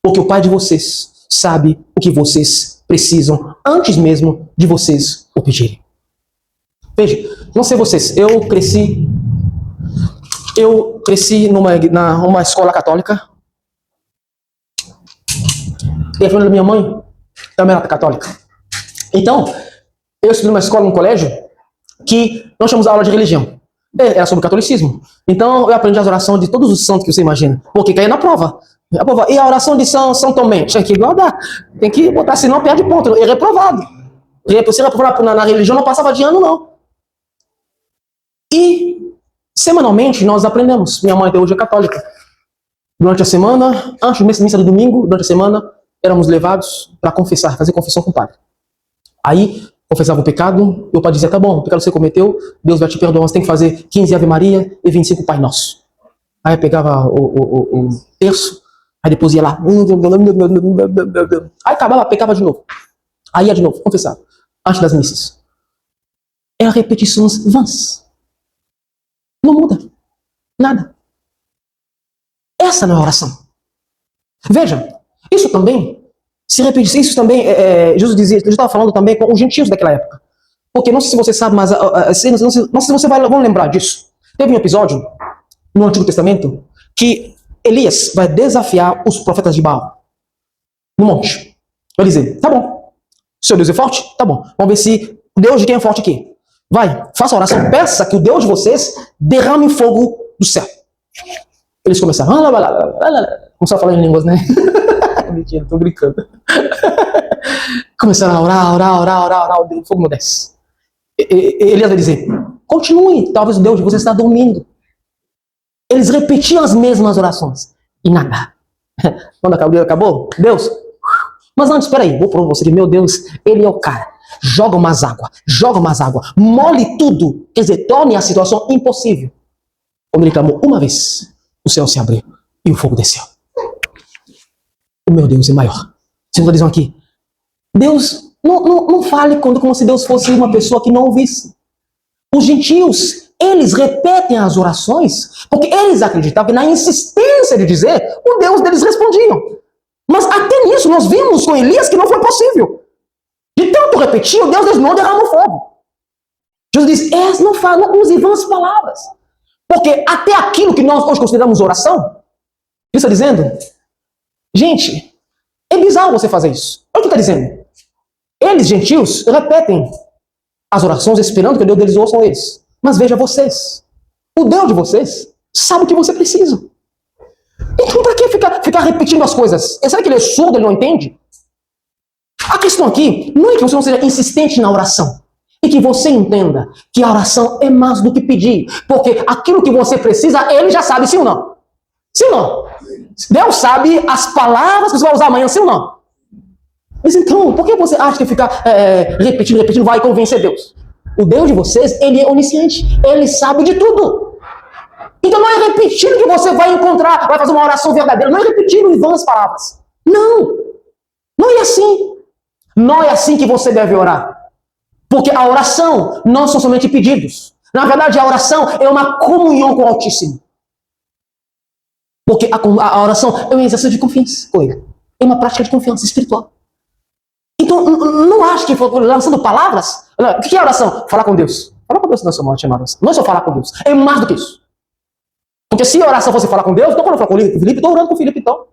porque o Pai de vocês sabe o que vocês precisam, antes mesmo de vocês o pedirem. Veja, não sei vocês, eu cresci numa escola católica. E a família da minha mãe também era católica. Então, eu estudei numa escola, num colégio, que nós tínhamos aula de religião. Era sobre catolicismo. Então, eu aprendi as orações de todos os santos que você imagina. Porque caía na prova. E a oração de São Tomé? Tinha que guardar. Tem que botar, senão perde ponto. É reprovado. Se reprovar na religião, não passava de ano, não. E, semanalmente, nós aprendemos. Minha mãe até hoje é católica. Durante a semana, antes da missa do domingo, durante a semana, éramos levados para confessar, fazer confissão com o padre. Aí, confessava o pecado, e o padre dizia, tá bom, o pecado que você cometeu, Deus vai te perdoar, você tem que fazer 15 Ave Maria e 25 Pai Nosso. Aí pegava o terço, aí depois ia lá, aí acabava, pecava de novo. Aí ia de novo, confessava, antes das missas. Era repetições vãs. Não muda. Nada. Essa não é a oração. Veja, isso também, se repetir, isso também, Jesus dizia, ele estava falando também com os gentios daquela época. Porque não sei se você sabe, mas não sei se você vão lembrar disso. Teve um episódio no Antigo Testamento que Elias vai desafiar os profetas de Baal no monte. Vai dizer, tá bom, seu Deus é forte? Tá bom, vamos ver se o Deus de quem é forte aqui. Vai, faça a oração, peça que o Deus de vocês derrame fogo do céu. Eles começaram, começaram a falar em línguas, né? Mentira, tô brincando. Começaram a orar, o fogo não desce. Elias vai dizer, continue, talvez o Deus de vocês está dormindo. Eles repetiam as mesmas orações, e nada. Quando acabou, Deus, mas antes, espera aí, vou provar você que meu Deus, ele é o cara. Joga umas águas, mole tudo, quer dizer, torne a situação impossível. Quando ele clamou uma vez, o céu se abriu e o fogo desceu. O meu Deus é maior. Vocês não dizem aqui, Deus, não fale como se Deus fosse uma pessoa que não ouvisse. Os gentios, eles repetem as orações porque eles acreditavam que na insistência de dizer, o Deus deles respondiam. Mas até nisso nós vimos com Elias que não foi possível. De tanto repetir, o Deus deles não derramou fogo. Jesus diz, não use vãs palavras. Porque até aquilo que nós hoje consideramos oração, ele está dizendo, gente, é bizarro você fazer isso. Olha o que está dizendo. Eles, gentios, repetem as orações esperando que o Deus deles ouçam eles. Mas veja vocês, o Deus de vocês sabe o que você precisa. Então para que ficar repetindo as coisas? Será que ele é surdo, ele não entende? A questão aqui não é que você não seja insistente na oração. E que você entenda que a oração é mais do que pedir. Porque aquilo que você precisa, ele já sabe, sim ou não? Sim ou não? Deus sabe as palavras que você vai usar amanhã, sim ou não? Mas então, por que você acha que ficar repetindo vai convencer Deus? O Deus de vocês, ele é onisciente. Ele sabe de tudo. Então não é repetindo que você vai encontrar, vai fazer uma oração verdadeira. Não é repetindo em vãs palavras. Não. Não é assim. Não é assim que você deve orar. Porque a oração não são somente pedidos. Na verdade, a oração é uma comunhão com o Altíssimo. Porque a oração é um exercício de confiança com Ele. É uma prática de confiança espiritual. Então, não acho que lançando palavras... O que é oração? Falar com Deus. Falar com Deus não é só oração. Não é só falar com Deus. É mais do que isso. Porque se a oração fosse falar com Deus, então quando eu falo com o Felipe, estou orando com o Felipe, então.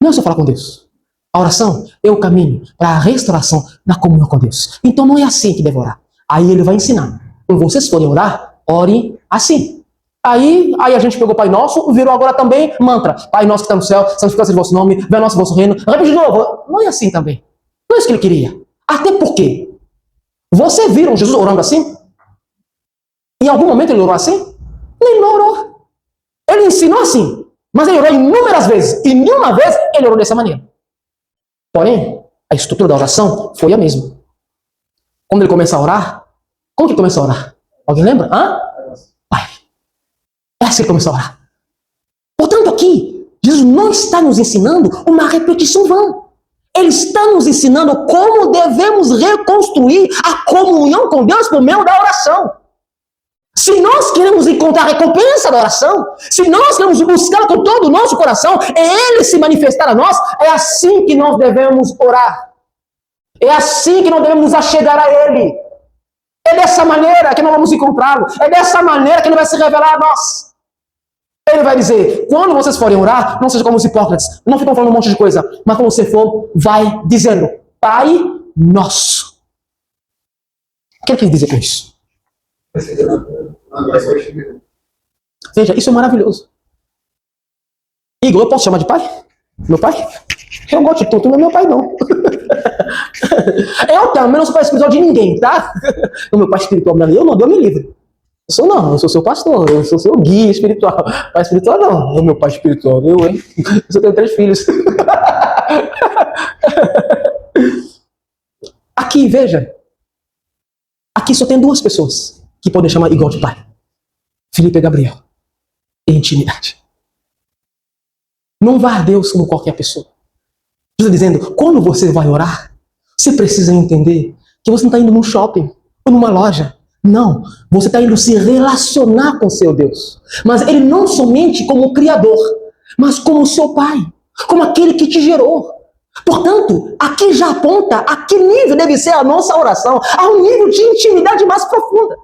Não é só falar com Deus. A oração é o caminho para a restauração da comunhão com Deus. Então não é assim que deve orar. Aí ele vai ensinar. Quando vocês forem orar, orem assim. Aí a gente pegou Pai Nosso, virou agora também mantra. Pai Nosso que está no céu, santificado seja o vosso nome, venha o vosso reino. Repete de novo. Não é assim também. Não é isso que ele queria. Até porque, vocês viram Jesus orando assim? Em algum momento ele orou assim? Ele não orou. Ele ensinou assim. Mas ele orou inúmeras vezes. E nenhuma vez ele orou dessa maneira. Porém, a estrutura da oração foi a mesma. Quando ele começa a orar, como que ele começa a orar? Alguém lembra? Pai. É assim que ele começa a orar. Portanto, aqui, Jesus não está nos ensinando uma repetição vã. Ele está nos ensinando como devemos reconstruir a comunhão com Deus por meio da oração. Se nós queremos encontrar a recompensa da oração, se nós queremos buscar com todo o nosso coração, é Ele se manifestar a nós, é assim que nós devemos orar. É assim que nós devemos nos achegar a Ele. É dessa maneira que nós vamos encontrá-lo. É dessa maneira que Ele vai se revelar a nós. Ele vai dizer, quando vocês forem orar, não sejam como os hipócritas, não ficam falando um monte de coisa, mas quando você for, vai dizendo, Pai Nosso. O que ele quis dizer com isso? Veja, isso é maravilhoso. Igor, eu posso chamar de pai? Meu pai? Eu gosto de tudo, não é meu pai não. Eu também não sou pai espiritual de ninguém, tá? O meu pai espiritual, eu não, Deus me livre. Eu sou seu pastor, eu sou seu guia espiritual. Pai espiritual não, é meu pai espiritual, eu só tenho 3 filhos. Aqui, veja. Aqui só tem 2 pessoas que podem chamar igual de pai. Felipe e Gabriel. Em intimidade. Não vá a Deus como qualquer pessoa. Jesus está dizendo, quando você vai orar, você precisa entender que você não está indo num shopping ou numa loja. Não, você está indo se relacionar com seu Deus. Mas Ele não somente como Criador, mas como seu Pai, como aquele que te gerou. Portanto, aqui já aponta a que nível deve ser a nossa oração, a um nível de intimidade mais profunda.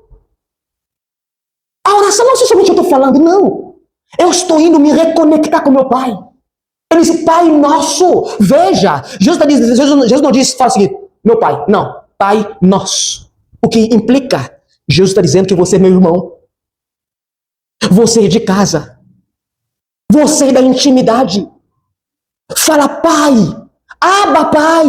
A oração não é somente eu estou falando, não. Eu estou indo me reconectar com meu Pai. Ele diz, Pai Nosso. Veja, Jesus não diz, fala o seguinte, meu Pai. Não, Pai Nosso. O que implica, Jesus está dizendo que você é meu irmão. Você é de casa. Você é da intimidade. Fala, Pai. Abba, Pai.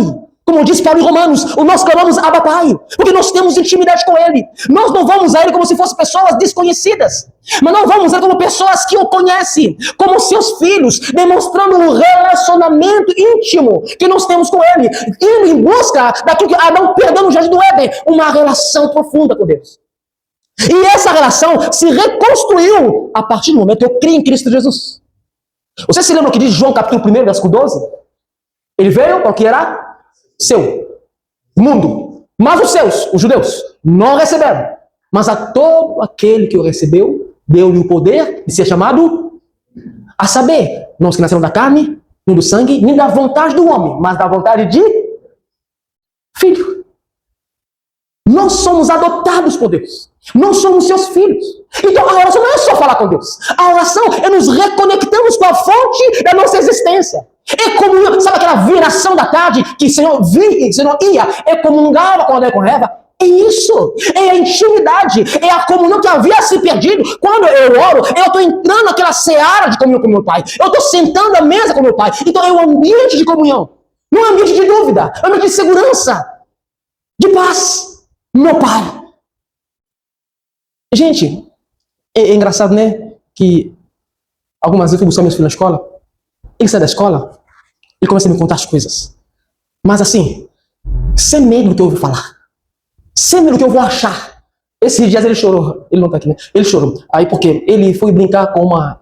Como diz Paulo em Romanos, nós clamamos Abba, Pai, porque nós temos intimidade com Ele. Nós não vamos a Ele como se fossem pessoas desconhecidas, mas nós vamos a Ele como pessoas que o conhecem, como seus filhos, demonstrando um relacionamento íntimo que nós temos com Ele, indo em busca daquilo que Adão perdeu no Jardim do Éden, uma relação profunda com Deus. E essa relação se reconstruiu a partir do momento que eu criei em Cristo Jesus. Você se lembra o que diz João capítulo 1, versículo 12? Ele veio para o que era seu, mundo. Mas os seus, os judeus, não receberam. Mas a todo aquele que o recebeu, deu-lhe o poder de ser chamado, a saber, não os que nasceram da carne, nem do sangue, nem da vontade do homem, mas da vontade de filho. Nós somos adotados por Deus. Nós somos seus filhos. Então a oração não é só falar com Deus. A oração é nos reconectamos com a fonte da nossa existência. É comunhão. Sabe aquela viração da tarde que o Senhor via, o Senhor ia, é comungava com Adão e com Eva? É isso. É a intimidade. É a comunhão que havia se perdido. Quando eu oro, eu estou entrando naquela seara de comunhão com meu Pai. Eu estou sentando à mesa com meu Pai. Então é um ambiente de comunhão. Não é um ambiente de dúvida. É um ambiente de segurança. De paz. Meu Pai. Gente, é engraçado, né? Que algumas vezes eu fui buscar meus filhos na escola. Ele sai da escola, ele começa a me contar as coisas. Mas assim, sem medo do que eu ouvi falar. Sem medo do que eu vou achar. Esses dias ele chorou. Ele não tá aqui, né? Ele chorou. Aí porque ele foi brincar com uma...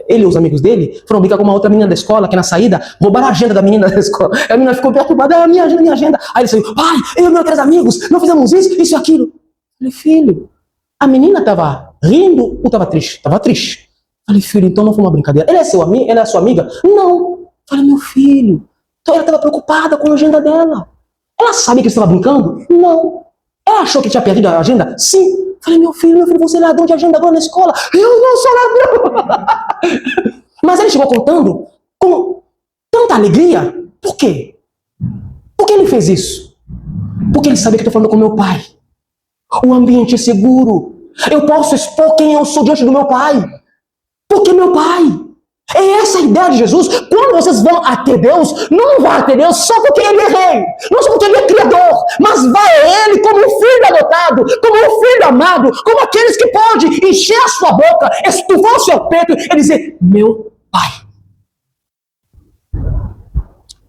ele e os amigos dele foram brincar com uma outra menina da escola, que na saída roubaram a agenda da menina da escola. A menina ficou perturbada, minha agenda. Aí ele saiu, pai, eu e meus 3 amigos, não fizemos isso e aquilo. Eu falei, filho, a menina estava rindo ou estava triste? Estava triste. Eu falei, filho, então não foi uma brincadeira. Ela é sua amiga? Não. Eu falei, meu filho, então ela estava preocupada com a agenda dela. Ela sabia que você estava brincando? Não. Ela achou que tinha perdido a agenda? Sim. Eu falei, meu filho, você é ladrão de agenda agora na escola. Eu não sou ladrão. Mas ele chegou contando com tanta alegria. Por quê? Por que ele fez isso? Porque ele sabia que eu estou falando com meu pai. O ambiente é seguro. Eu posso expor quem eu sou diante do meu pai. Porque meu pai. É essa a ideia de Jesus. Quando vocês vão até Deus, não vão até Deus só porque Ele é rei, não só porque Ele é criador, mas vai a Ele como um filho adotado, como um filho amado, como aqueles que podem encher a sua boca, estufar o seu peito e dizer, meu pai.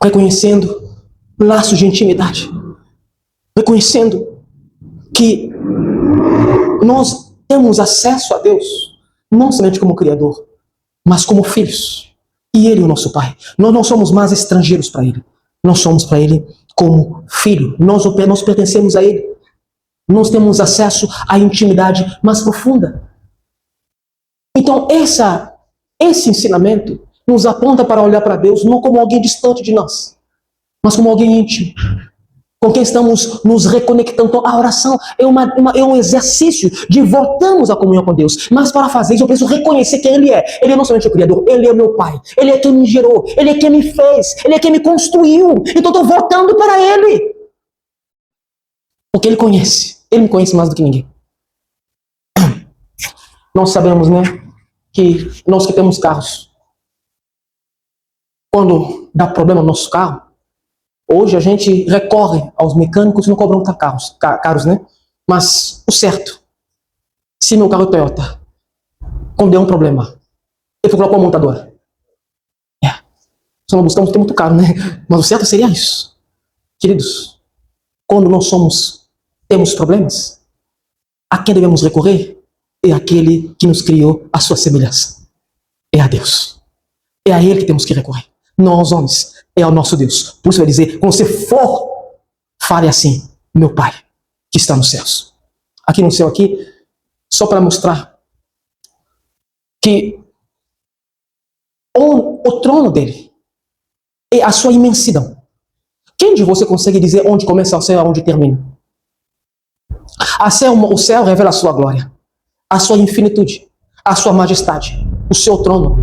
Reconhecendo laços de intimidade. Reconhecendo que nós temos acesso a Deus, não somente como criador, mas como filhos. E Ele é o nosso Pai. Nós não somos mais estrangeiros para Ele. Nós somos para Ele como filho. Nós pertencemos a Ele. Nós temos acesso à intimidade mais profunda. Então, esse ensinamento nos aponta para olhar para Deus não como alguém distante de nós, mas como alguém íntimo, com quem estamos nos reconectando. Então, a oração é um exercício de voltarmos à comunhão com Deus. Mas para fazer isso, eu preciso reconhecer quem Ele é. Ele é não somente o Criador, Ele é meu Pai. Ele é quem me gerou, Ele é quem me fez, Ele é quem me construiu. Então, estou voltando para Ele. Porque Ele conhece. Ele me conhece mais do que ninguém. Nós sabemos, né, que nós que temos carros, quando dá problema no nosso carro, hoje a gente recorre aos mecânicos e não cobram caros, né? Mas o certo, se meu carro é Toyota, quando der um problema, eu vou colocar uma montadora. Só não buscamos ter muito caro, né? Mas o certo seria isso. Queridos, quando nós temos problemas, a quem devemos recorrer? É aquele que nos criou a sua semelhança. É a Deus. É a Ele que temos que recorrer. Nós, homens, é ao nosso Deus. Por isso vai dizer, quando você for, fale assim, meu Pai, que está nos céus. Aqui no céu, aqui, só para mostrar que o trono dele é a sua imensidão. Quem de você consegue dizer onde começa o céu e onde termina? O céu revela a sua glória, a sua infinitude, a sua majestade, o seu trono.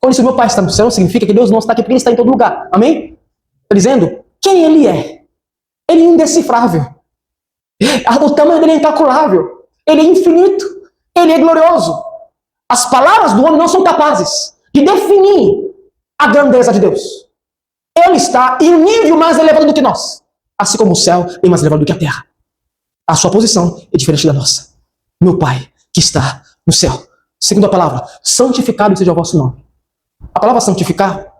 Quando isso, meu Pai está no céu, significa que Deus não está aqui porque Ele está em todo lugar. Amém? Está dizendo quem Ele é. Ele é indecifrável. O tamanho dele é incalculável. Ele é infinito. Ele é glorioso. As palavras do homem não são capazes de definir a grandeza de Deus. Ele está em um nível mais elevado do que nós. Assim como o céu é mais elevado do que a terra. A sua posição é diferente da nossa. Meu Pai, que está no céu. Segundo a palavra, santificado seja o vosso nome. A palavra santificar,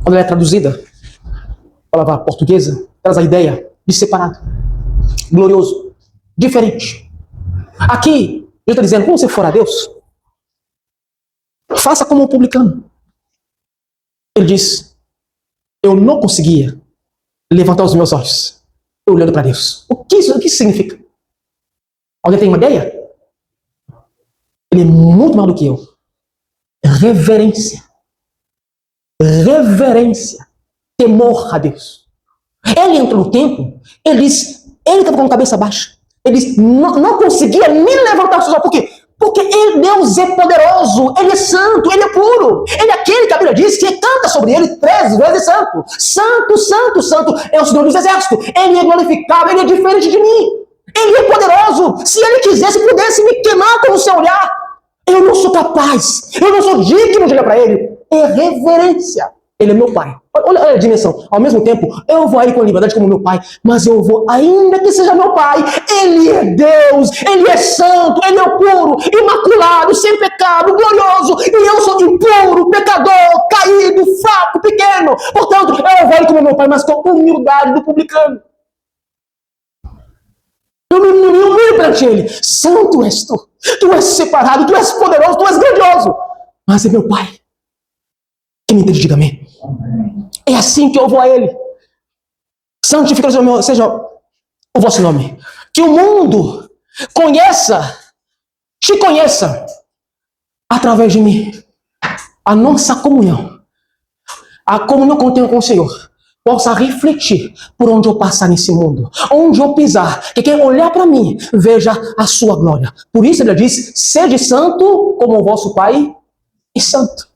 quando ela é traduzida, a palavra portuguesa, traz a ideia de separado, glorioso, diferente. Aqui, Deus está dizendo, quando você for a Deus, faça como o publicano. Ele diz, eu não conseguia levantar os meus olhos, olhando para Deus. O que isso significa? Alguém tem uma ideia? Ele é muito maior do que eu. Reverência. Reverência. Temor a Deus. Ele entrou no templo, ele diz, ele estava com a cabeça baixa. Ele diz, não conseguia nem levantar os seus olhos. Por quê? Porque Deus é poderoso, Ele é santo, Ele é puro. Ele é aquele que a Bíblia diz que canta sobre Ele 13 vezes santo. Santo, santo, santo é o Senhor dos Exércitos. Ele é glorificado, Ele é diferente de mim. Ele é poderoso. Se Ele quisesse, pudesse me queimar com o seu olhar. Eu não sou capaz, eu não sou digno de olhar para Ele. É reverência. Ele é meu Pai. Olha a dimensão. Ao mesmo tempo, eu vou a Ele com liberdade como meu Pai, mas eu vou, ainda que seja meu Pai, Ele é Deus, Ele é santo, Ele é puro, imaculado, sem pecado, glorioso, e eu sou impuro, pecador, caído, fraco, pequeno. Portanto, eu vou a Ele como meu Pai, mas com a humildade do publicano. Eu me humilho perante Ele. Santo és tu. Tu és separado, tu és poderoso, tu és grandioso. Mas é meu Pai. Quem me entende, diga amém. É assim que eu vou a Ele. Santificado seja o vosso nome. Que o mundo te conheça através de mim. A nossa comunhão, a comunhão que eu tenho com o Senhor, possa refletir por onde eu passar nesse mundo, onde eu pisar, que quem olhar para mim veja a sua glória. Por isso ele diz, sede santo como o vosso Pai é santo.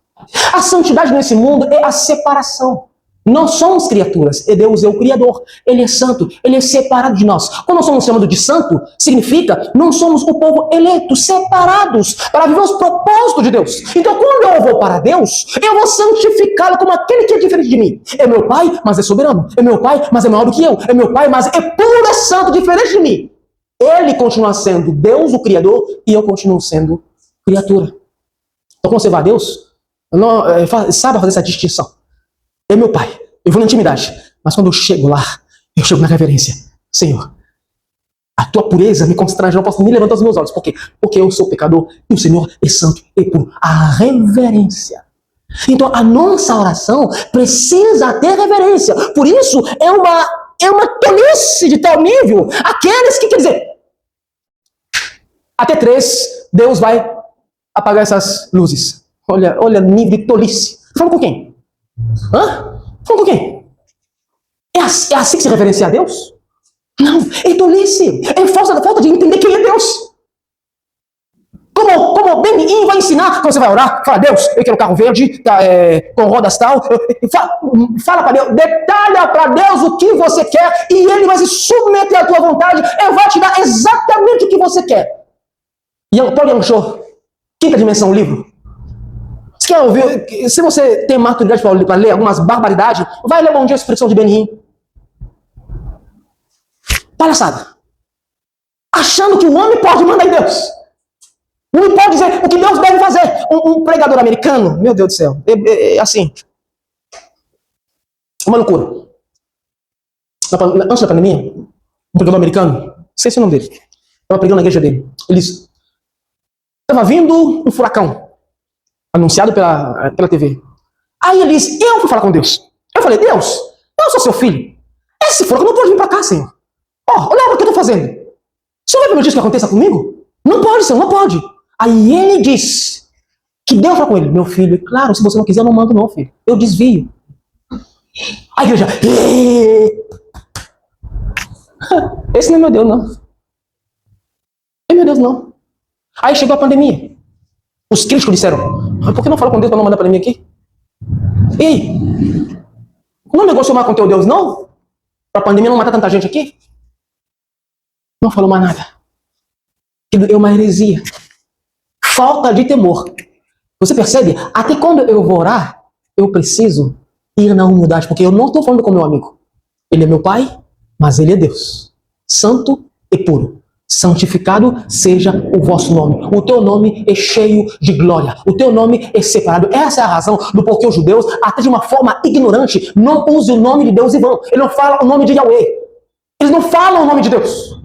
A santidade nesse mundo é a separação. Nós somos criaturas, e Deus é o Criador. Ele é santo, Ele é separado de nós. Quando nós somos chamados de santo, significa não somos o povo eleito, separados para viver os propósitos de Deus. Então, quando eu vou para Deus, eu vou santificá-lo como aquele que é diferente de mim. É meu Pai, mas é soberano. É meu Pai, mas é maior do que eu. É meu Pai, mas é puro, é santo, diferente de mim. Ele continua sendo Deus, o Criador, e eu continuo sendo criatura. Então, quando você vai a Deus, não, saiba fazer essa distinção. É meu Pai, eu vou na intimidade, mas quando eu chego lá, eu chego na reverência. Senhor, a tua pureza me constrange, eu não posso nem levantar os meus olhos. Por quê? Porque eu sou pecador e o Senhor é santo e puro. A reverência. Então a nossa oração precisa ter reverência. Por isso é uma tolice de tal nível. Aqueles que quer dizer, até 3, Deus vai apagar essas luzes. Olha nível de tolice. Falando com quem? Hã? Falando com quem? É assim que se reverencia a Deus? Não, é tolice. É falta de entender quem é Deus. Como bem vai ensinar quando você vai orar? Fala, Deus, eu quero um carro verde, com rodas tal. Fala para Deus, detalha para Deus o que você quer e Ele vai se submeter à tua vontade e vai te dar exatamente o que você quer. Paul Yang-cho, Quinta Dimensão, o livro. Você quer ouvir? Se você tem maturidade para ler algumas barbaridades, vai ler Bom Dia, Expressão de Benihim. Palhaçada. Achando que o homem pode mandar em Deus. Não pode dizer o que Deus deve fazer. Um pregador americano, meu Deus do céu, assim, uma loucura. Antes da pandemia, um pregador americano, não sei se é o nome dele, estava pregando na igreja dele. Ele disse, estava vindo um furacão, anunciado pela TV. Aí ele disse, eu fui falar com Deus. Eu falei, Deus, eu sou seu filho. Esse furacão não pode vir para cá, Senhor. Olha o que eu estou fazendo. O Senhor vai permitir que aconteça comigo? Não pode, Senhor, não pode. Aí ele diz que Deus falou com ele, meu filho, claro, se você não quiser, eu não mando não, filho. Eu desvio. A igreja, esse não é meu Deus, não. Não é meu Deus, não. Aí chegou a pandemia. Os críticos disseram, por que não falou com Deus para não mandar a pandemia aqui? E aí? Não negociou mais com teu Deus, não? Para a pandemia não matar tanta gente aqui? Não falou mais nada. É uma heresia. Falta de temor. Você percebe? Até quando eu vou orar, eu preciso ir na humildade, porque eu não estou falando com meu amigo. Ele é meu pai, mas ele é Deus. Santo e puro. Santificado seja o vosso nome. O teu nome é cheio de glória. O teu nome é separado. Essa é a razão do porquê os judeus, até de uma forma ignorante, não usam o nome de Deus em vão. Eles não falam o nome de Yahweh. Eles não falam o nome de Deus.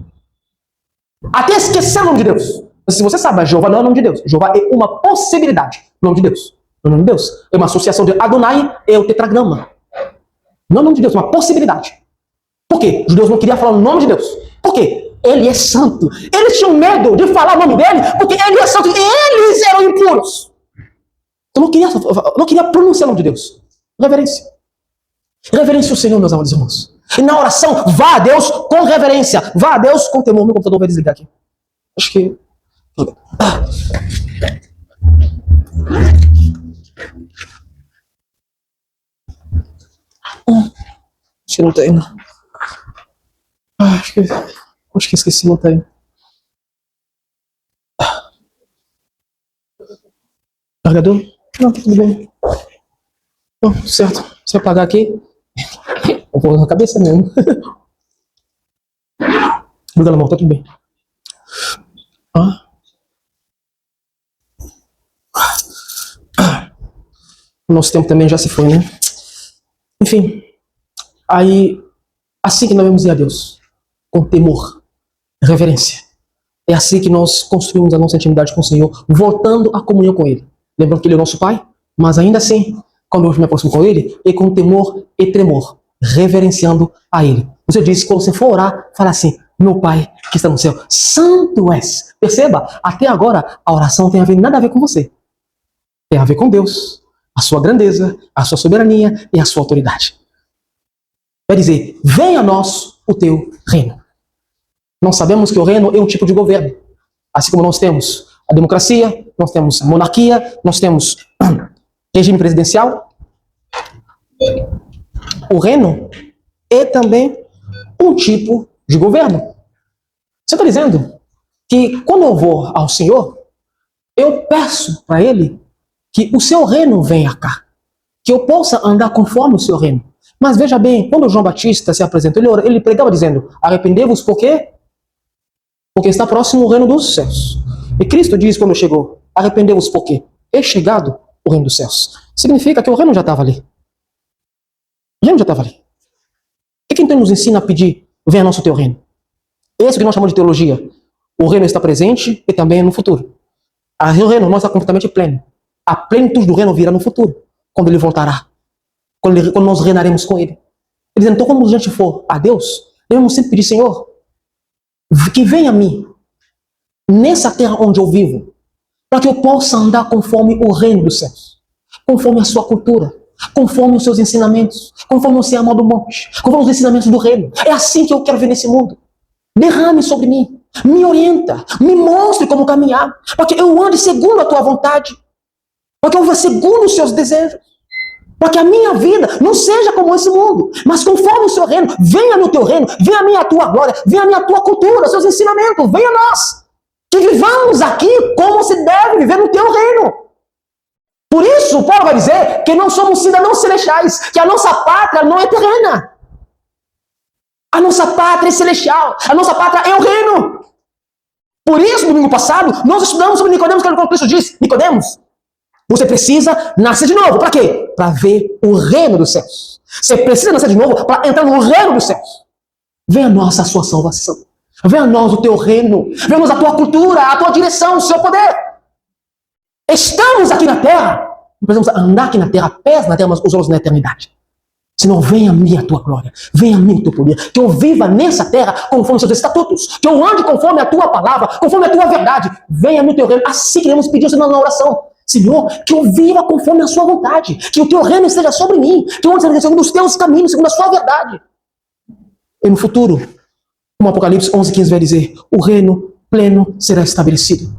Até esquecer o nome de Deus. Se você sabe, Jeová não é o nome de Deus. Jeová é uma possibilidade. O nome de Deus. O nome de Deus é uma associação de Adonai e o tetragrama. Não é o nome de Deus, é uma possibilidade. Por quê? Os judeus não queriam falar o nome de Deus. Por quê? Ele é santo. Eles tinham medo de falar o nome dele, porque ele é santo e eles eram impuros. Eu não queria pronunciar o nome de Deus. Reverência. Reverência ao Senhor, meus amados irmãos. E na oração, vá a Deus com reverência. Vá a Deus com temor. Meu computador vai desligar aqui. Acho que... Acho que não tem. Acho que esqueci, não tem. Carregador? Não, tá tudo bem. Não, certo. Se eu apagar aqui, eu vou na cabeça mesmo. Obrigado, amor, tá tudo bem. O nosso tempo também já se foi, né? Enfim, aí, assim que nós vamos ir a Deus, com temor, reverência, é assim que nós construímos a nossa intimidade com o Senhor, voltando à comunhão com Ele. Lembrando que Ele é o nosso Pai, mas ainda assim, quando eu me aproximo com Ele, é com temor e tremor, reverenciando a Ele. Você diz, quando você for orar, fala assim, meu Pai que está no céu, santo és. Perceba, até agora, a oração não tem nada a ver com você. Tem a ver com Deus, a sua grandeza, a sua soberania e a sua autoridade. Vai dizer, venha a nós o teu reino. Nós sabemos que o reino é um tipo de governo. Assim como nós temos a democracia, nós temos a monarquia, nós temos regime presidencial. O reino é também um tipo de governo. Você está dizendo que quando eu vou ao Senhor, eu peço para Ele que o seu reino venha cá, que eu possa andar conforme o seu reino. Mas veja bem, quando João Batista se apresentou, ele pregava dizendo, arrependei-vos por quê? Porque está próximo o reino dos céus. E Cristo diz quando chegou, arrependei-vos por quê? É chegado o reino dos céus. Significa que o reino já estava ali. O reino já estava ali. O que então nos ensina a pedir, venha nosso teu reino? Esse que nós chamamos de teologia. O reino está presente e também no futuro. O reino não está completamente pleno. A plenitude do reino virá no futuro, quando ele voltará. Quando nós reinaremos com ele. Ele dizendo, então quando a gente for a Deus, devemos sempre pedir, Senhor, que venha a mim, nessa terra onde eu vivo, para que eu possa andar conforme o reino dos céus, conforme a sua cultura, conforme os seus ensinamentos, conforme o Sermão do Monte, conforme os ensinamentos do reino. É assim que eu quero ver nesse mundo. Derrame sobre mim, me orienta, me mostre como caminhar, para que eu ande segundo a tua vontade, para que eu vá segundo os seus desejos, para que a minha vida não seja como esse mundo, mas conforme o seu reino. Venha no teu reino, venha a mim a tua glória, venha a mim a tua cultura, os seus ensinamentos, venha a nós, que vivamos aqui como se deve viver no teu reino. Por isso, Paulo vai dizer que não somos cidadãos celestiais, que a nossa pátria não é terrena. A nossa pátria é celestial, a nossa pátria é o reino. Por isso, domingo passado, nós estudamos sobre Nicodemos, que quando Cristo diz, Nicodemos, você precisa nascer de novo. Para quê? Para ver o reino dos céus. Você precisa nascer de novo para entrar no reino dos céus. Venha a nós a sua salvação. Venha a nós o teu reino. Venha a nós a tua cultura, a tua direção, o seu poder. Estamos aqui na terra. Precisamos andar aqui na terra, pés na terra, mas os olhos na eternidade. Senão venha a mim a tua glória, venha a mim o teu poder, que eu viva nessa terra conforme os seus estatutos, que eu ande conforme a tua palavra, conforme a tua verdade. Venha no teu reino. Assim queremos pedir ao Senhor na oração. Senhor, que eu viva conforme a sua vontade, que o teu reino esteja sobre mim, que eu ande segundo os teus caminhos, segundo a sua verdade. E no futuro, como Apocalipse 11:15 vai dizer, o reino pleno será estabelecido.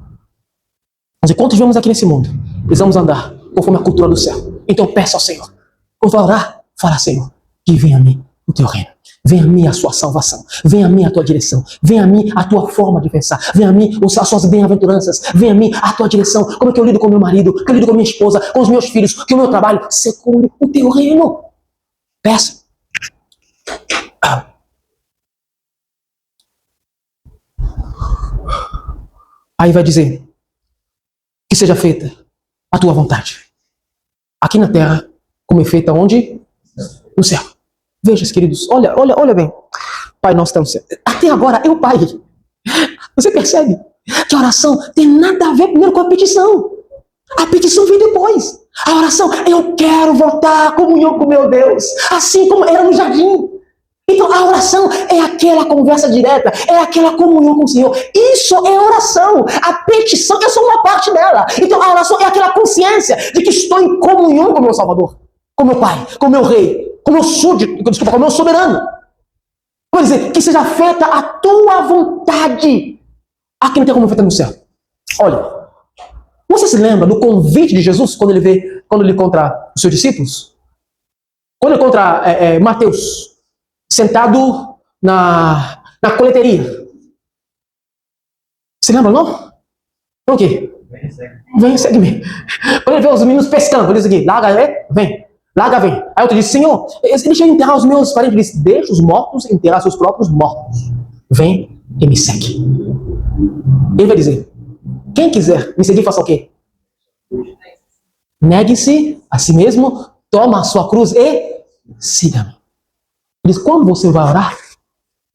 Mas enquanto vivemos aqui nesse mundo, precisamos andar conforme a cultura do céu. Então peça ao Senhor, quando for orar, fala, Senhor, que venha a mim o teu reino. Venha a mim a sua salvação. Venha a mim a tua direção. Venha a mim a tua forma de pensar. Venha a mim as suas bem-aventuranças. Venha a mim a tua direção. Como é que eu lido com meu marido, que eu lido com minha esposa, com os meus filhos, que o meu trabalho, segundo o teu reino. Peça. Aí vai dizer, que seja feita a tua vontade. Aqui na terra, como é feita onde? No céu. Veja, queridos, olha bem. Pai nosso está no céu. Até agora é o Pai. Você percebe que a oração tem nada a ver primeiro com a petição. A petição vem depois. A oração, eu quero voltar à comunhão com meu Deus, assim como era no jardim. Então a oração é aquela conversa direta, é aquela comunhão com o Senhor. Isso é oração. A petição é só uma parte dela. Então a oração é aquela consciência de que estou em comunhão com o meu Salvador, com o meu Pai, com o meu Rei, com o meu súdito, desculpa, com o meu soberano. Quer dizer, que seja feita a tua vontade. Aqui não tem como feita no céu. Olha, você se lembra do convite de Jesus quando ele encontra os seus discípulos? Quando ele encontra Mateus sentado na coleteria. Se lembra, não? O quê? Vem, segue-me. Quando ele vê os meninos pescando, ele diz aqui, larga, vem. Larga, vem. Aí outro diz, Senhor, deixa eu enterrar os meus parentes. Ele diz, deixa os mortos enterrar seus próprios mortos. Vem e me segue. Ele vai dizer, quem quiser me seguir, faça o quê? Negue-se a si mesmo, toma a sua cruz e siga-me. Ele diz, quando você vai orar,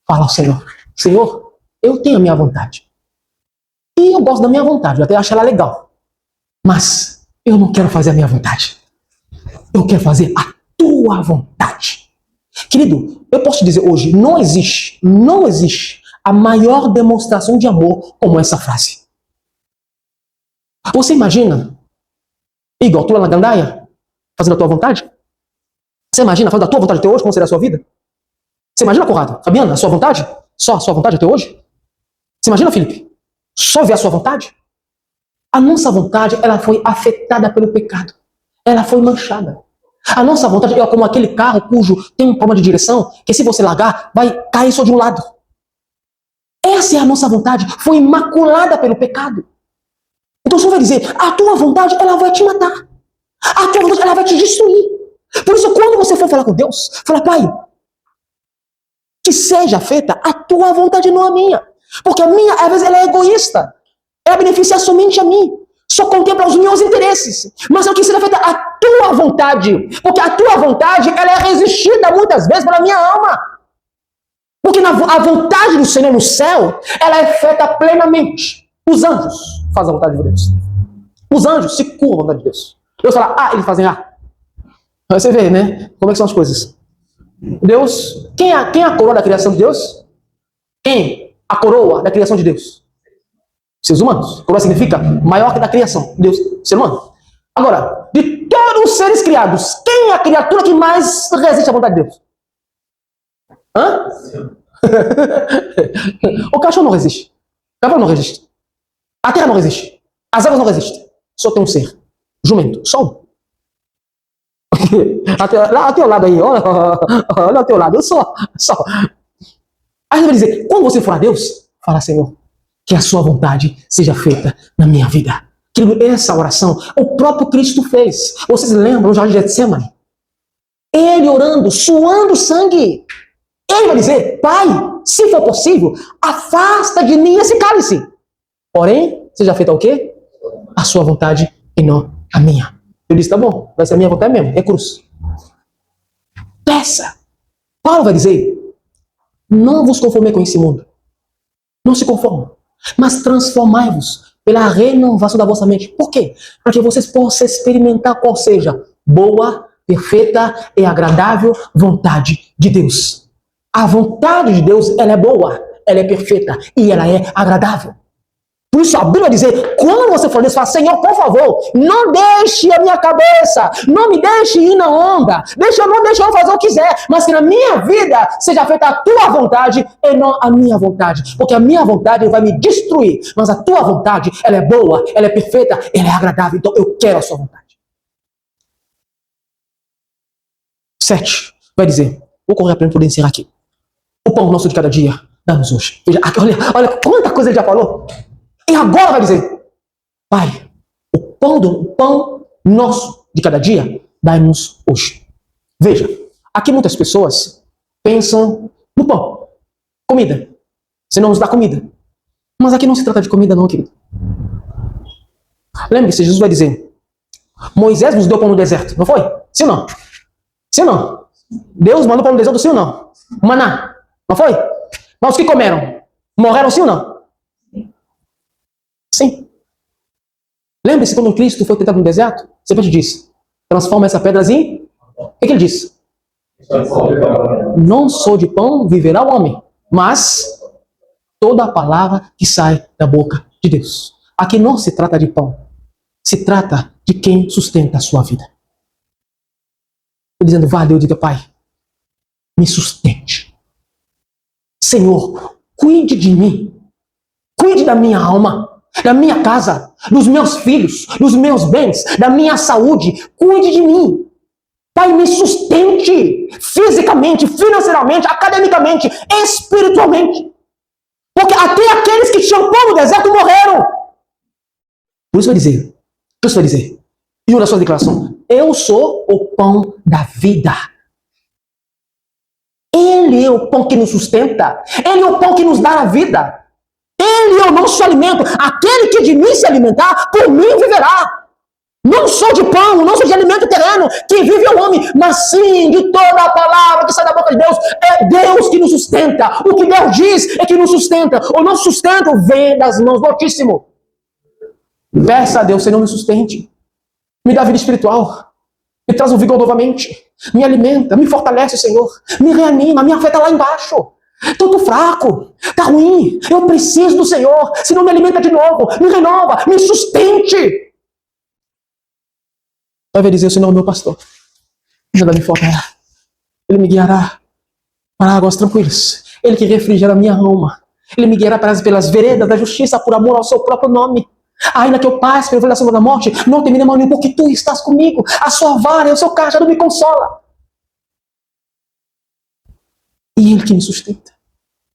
fala ao Senhor, Senhor, eu tenho a minha vontade. E eu gosto da minha vontade, eu até acho ela legal. Mas eu não quero fazer a minha vontade. Eu quero fazer a tua vontade. Querido, eu posso te dizer hoje, não existe a maior demonstração de amor como essa frase. Você imagina, igual tu lá na gandaia, fazendo a tua vontade? Você imagina fazendo a tua vontade até hoje, como será a sua vida? Você imagina, Conrado? Fabiana, a sua vontade? Só a sua vontade até hoje? Você imagina, Felipe? Só ver a sua vontade? A nossa vontade, ela foi afetada pelo pecado. Ela foi manchada. A nossa vontade é como aquele carro cujo tem um problema de direção, que se você largar, vai cair só de um lado. Essa é a nossa vontade. Foi imaculada pelo pecado. Então você vai dizer, a tua vontade, ela vai te matar. A tua vontade, ela vai te destruir. Por isso, quando você for falar com Deus, fala, Pai, que seja feita a tua vontade, não a minha. Porque a minha, às vezes, ela é egoísta. Ela beneficia somente a mim. Só contempla os meus interesses. Mas eu quis seja feita a tua vontade. Porque a tua vontade, ela é resistida muitas vezes pela minha alma. Porque a vontade do Senhor no céu, ela é feita plenamente. Os anjos fazem a vontade de Deus. Os anjos se curvam à vontade de Deus. Deus fala eles fazem Aí você vê, né? Como é que são as coisas. Deus, quem é a coroa da criação de Deus? Quem? A coroa da criação de Deus? Seres humanos. Coroa significa maior que da criação. Deus, ser humano. Agora, de todos os seres criados, quem é a criatura que mais resiste à vontade de Deus? Hã? O cachorro não resiste. O cavalo não resiste. A terra não resiste. As águas não resistem. Só tem um ser. Jumento. Só um. Lá ao teu lado aí. Olha ao teu lado. Só. Aí ele vai dizer, quando você for a Deus, fala, Senhor, que a sua vontade seja feita na minha vida. Querido, essa oração, o próprio Cristo fez. Vocês lembram o jardim de Getsemane? Ele orando, suando sangue. Ele vai dizer, Pai, se for possível, afasta de mim esse cálice. Porém, seja feita o quê? A sua vontade e não a minha. Eu disse, tá bom, vai ser a minha vontade mesmo, é cruz. Peça. Paulo vai dizer, não vos conformei com esse mundo. Não se conformem, mas transformai-vos pela renovação da vossa mente. Por quê? Para que vocês possam experimentar qual seja boa, perfeita e agradável vontade de Deus. A vontade de Deus, ela é boa, ela é perfeita e ela é agradável. Por isso a Bíblia vai dizer, quando você for nisso, fala, Senhor, por favor, não deixe a minha cabeça, não me deixe ir na onda, não deixe eu fazer o que quiser, mas que na minha vida seja feita a tua vontade e não a minha vontade. Porque a minha vontade vai me destruir, mas a tua vontade, ela é boa, ela é perfeita, ela é agradável, então eu quero a sua vontade. 7, vai dizer, vou correr para poder encerrar aqui. O pão nosso de cada dia, dá-nos hoje. Veja, olha quanta coisa ele já falou. E agora vai dizer, Pai, o pão nosso de cada dia, dai-nos hoje. Veja, aqui muitas pessoas pensam no pão, comida. Você não nos dá comida. Mas aqui não se trata de comida não, querido. Lembre-se, Jesus vai dizer, Moisés nos deu pão no deserto, não foi? Sim ou não? Sim ou não? Deus mandou pão no deserto, sim ou não? Maná, não foi? Mas os que comeram, morreram sim ou não? Sim. Lembre-se quando Cristo foi tentado no deserto? Sempre disse, transforma essa pedra em... O que ele disse? Não só de pão viverá o homem, mas toda a palavra que sai da boca de Deus. Aqui não se trata de pão, se trata de quem sustenta a sua vida. Estou dizendo, vá, Deus, diga, Pai, me sustente. Senhor, cuide de mim, cuide da minha alma, da minha casa, dos meus filhos, dos meus bens, da minha saúde, cuide de mim. Pai, me sustente fisicamente, financeiramente, academicamente, espiritualmente. Porque até aqueles que tinham pão no deserto morreram. Por isso vai dizer, em uma das suas declarações, eu sou o pão da vida. Ele é o pão que nos sustenta. Ele é o pão que nos dá a vida. Ele é o nosso alimento. Aquele que de mim se alimentar, por mim viverá. Não só de pão, não só de alimento terreno, que vive o homem, mas sim de toda a palavra que sai da boca de Deus. É Deus que nos sustenta. O que Deus diz é que nos sustenta. O nosso sustento vem das mãos do Altíssimo. Peça a Deus, Senhor, me sustente. Me dá vida espiritual. Me traz o vigor novamente. Me alimenta, me fortalece, Senhor. Me reanima, me afeta lá embaixo. Estou fraco, está ruim. Eu preciso do Senhor. Senão me alimenta de novo, me renova, me sustente. Vai dizer, o Senhor é o meu pastor. Ele me fortará. Ele me guiará para águas tranquilas. Ele que refrigera a minha alma. Ele me guiará pelas veredas da justiça por amor ao seu próprio nome. Ainda que eu passe pela vale da sombra da morte, não temerei mal nenhum, porque tu estás comigo. A sua vara e o seu cajado me consola. E Ele que me sustenta.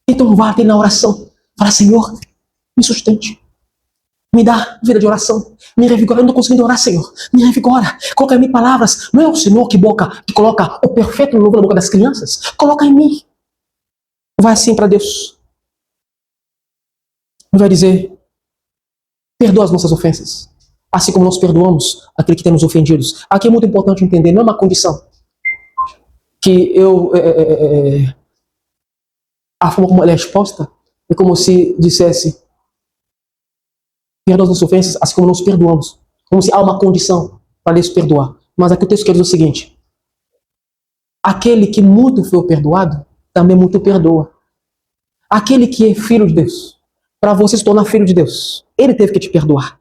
Então vá até na oração. Fala, Senhor, me sustente. Me dá vida de oração. Me revigora. Eu não estou conseguindo orar, Senhor. Me revigora. Coloca em mim palavras. Não é o Senhor que coloca o perfeito no louvor na boca das crianças. Coloca em mim. Vai assim para Deus. Vai dizer, perdoa as nossas ofensas, assim como nós perdoamos aquele que tem nos ofendidos. Aqui é muito importante entender, não é uma condição que a forma como ela é exposta é como se dissesse, perdoa as nossas ofensas, assim como nós perdoamos. Como se há uma condição para Deus perdoar. Mas aqui o texto quer dizer o seguinte, aquele que muito foi perdoado, também muito perdoa. Aquele que é filho de Deus, para você se tornar filho de Deus, ele teve que te perdoar.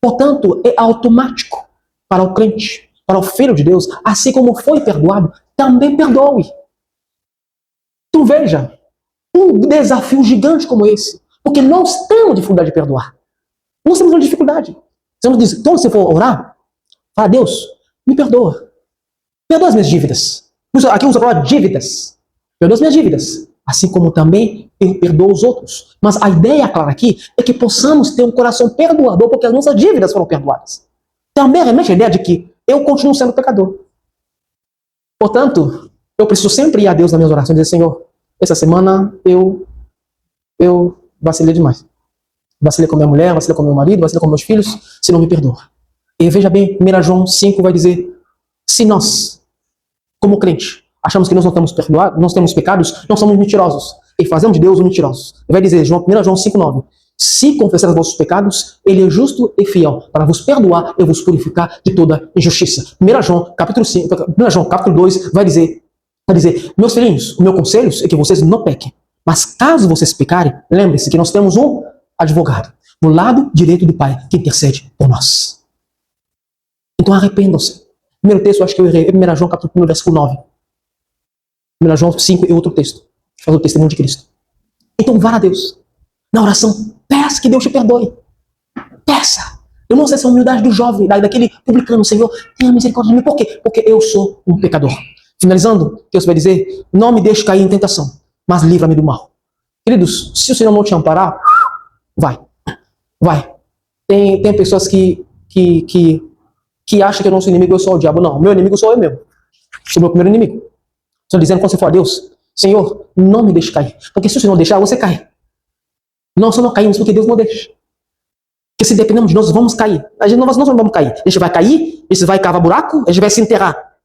Portanto, é automático para o crente, para o filho de Deus, assim como foi perdoado, também perdoe. Então veja, um desafio gigante como esse, porque nós temos dificuldade de perdoar. Nós temos uma dificuldade. Então, se você for orar, fala, Deus, me perdoa. Perdoa as minhas dívidas. Aqui usa a palavra dívidas. Perdoa as minhas dívidas. Assim como também eu perdoo os outros. Mas a ideia clara aqui é que possamos ter um coração perdoador, porque as nossas dívidas foram perdoadas. Também remete a ideia de que eu continuo sendo pecador. Portanto, eu preciso sempre ir a Deus nas minhas orações e dizer, Senhor, essa semana eu vacilei demais. Vacilei com minha mulher, vacilei com meu marido, vacilei com meus filhos, se não me perdoa. E veja bem, 1 João 5 vai dizer, se nós, como crente, achamos que nós não temos perdoado, nós temos pecados, nós somos mentirosos. E fazemos de Deus um mentiroso. Ele vai dizer, 1 João 5,9, se confessar os vossos pecados, Ele é justo e fiel para vos perdoar e vos purificar de toda injustiça. 1 João capítulo 2 vai dizer, meus filhinhos, o meu conselho é que vocês não pequem. Mas caso vocês pecarem, lembre-se que nós temos um advogado no lado direito do Pai que intercede por nós. Então arrependam-se. Primeiro texto, eu acho que eu errei, é 1 João capítulo 1, versículo 9. 1 João 5 e outro texto, que fala do testemunho de Cristo. Então vá a Deus. Na oração, peça que Deus te perdoe. Peça. Eu não sei se é a humildade do jovem, daquele publicano, Senhor, tenha misericórdia de mim. Por quê? Porque eu sou um pecador. Finalizando, Deus vai dizer, não me deixe cair em tentação, mas livra-me do mal. Queridos, se o Senhor não te amparar, vai. Tem pessoas que acham que eu não sou inimigo, eu sou o diabo. Não, meu inimigo sou eu mesmo. Sou meu primeiro inimigo. Estou dizendo, quando você for a Deus, Senhor, não me deixe cair. Porque se o Senhor deixar, você cai. Nós só não caímos porque Deus não deixa. Porque se dependemos de nós, vamos cair. Nós não vamos cair. A gente vai cair, a gente vai cavar buraco, a gente vai se enterrar.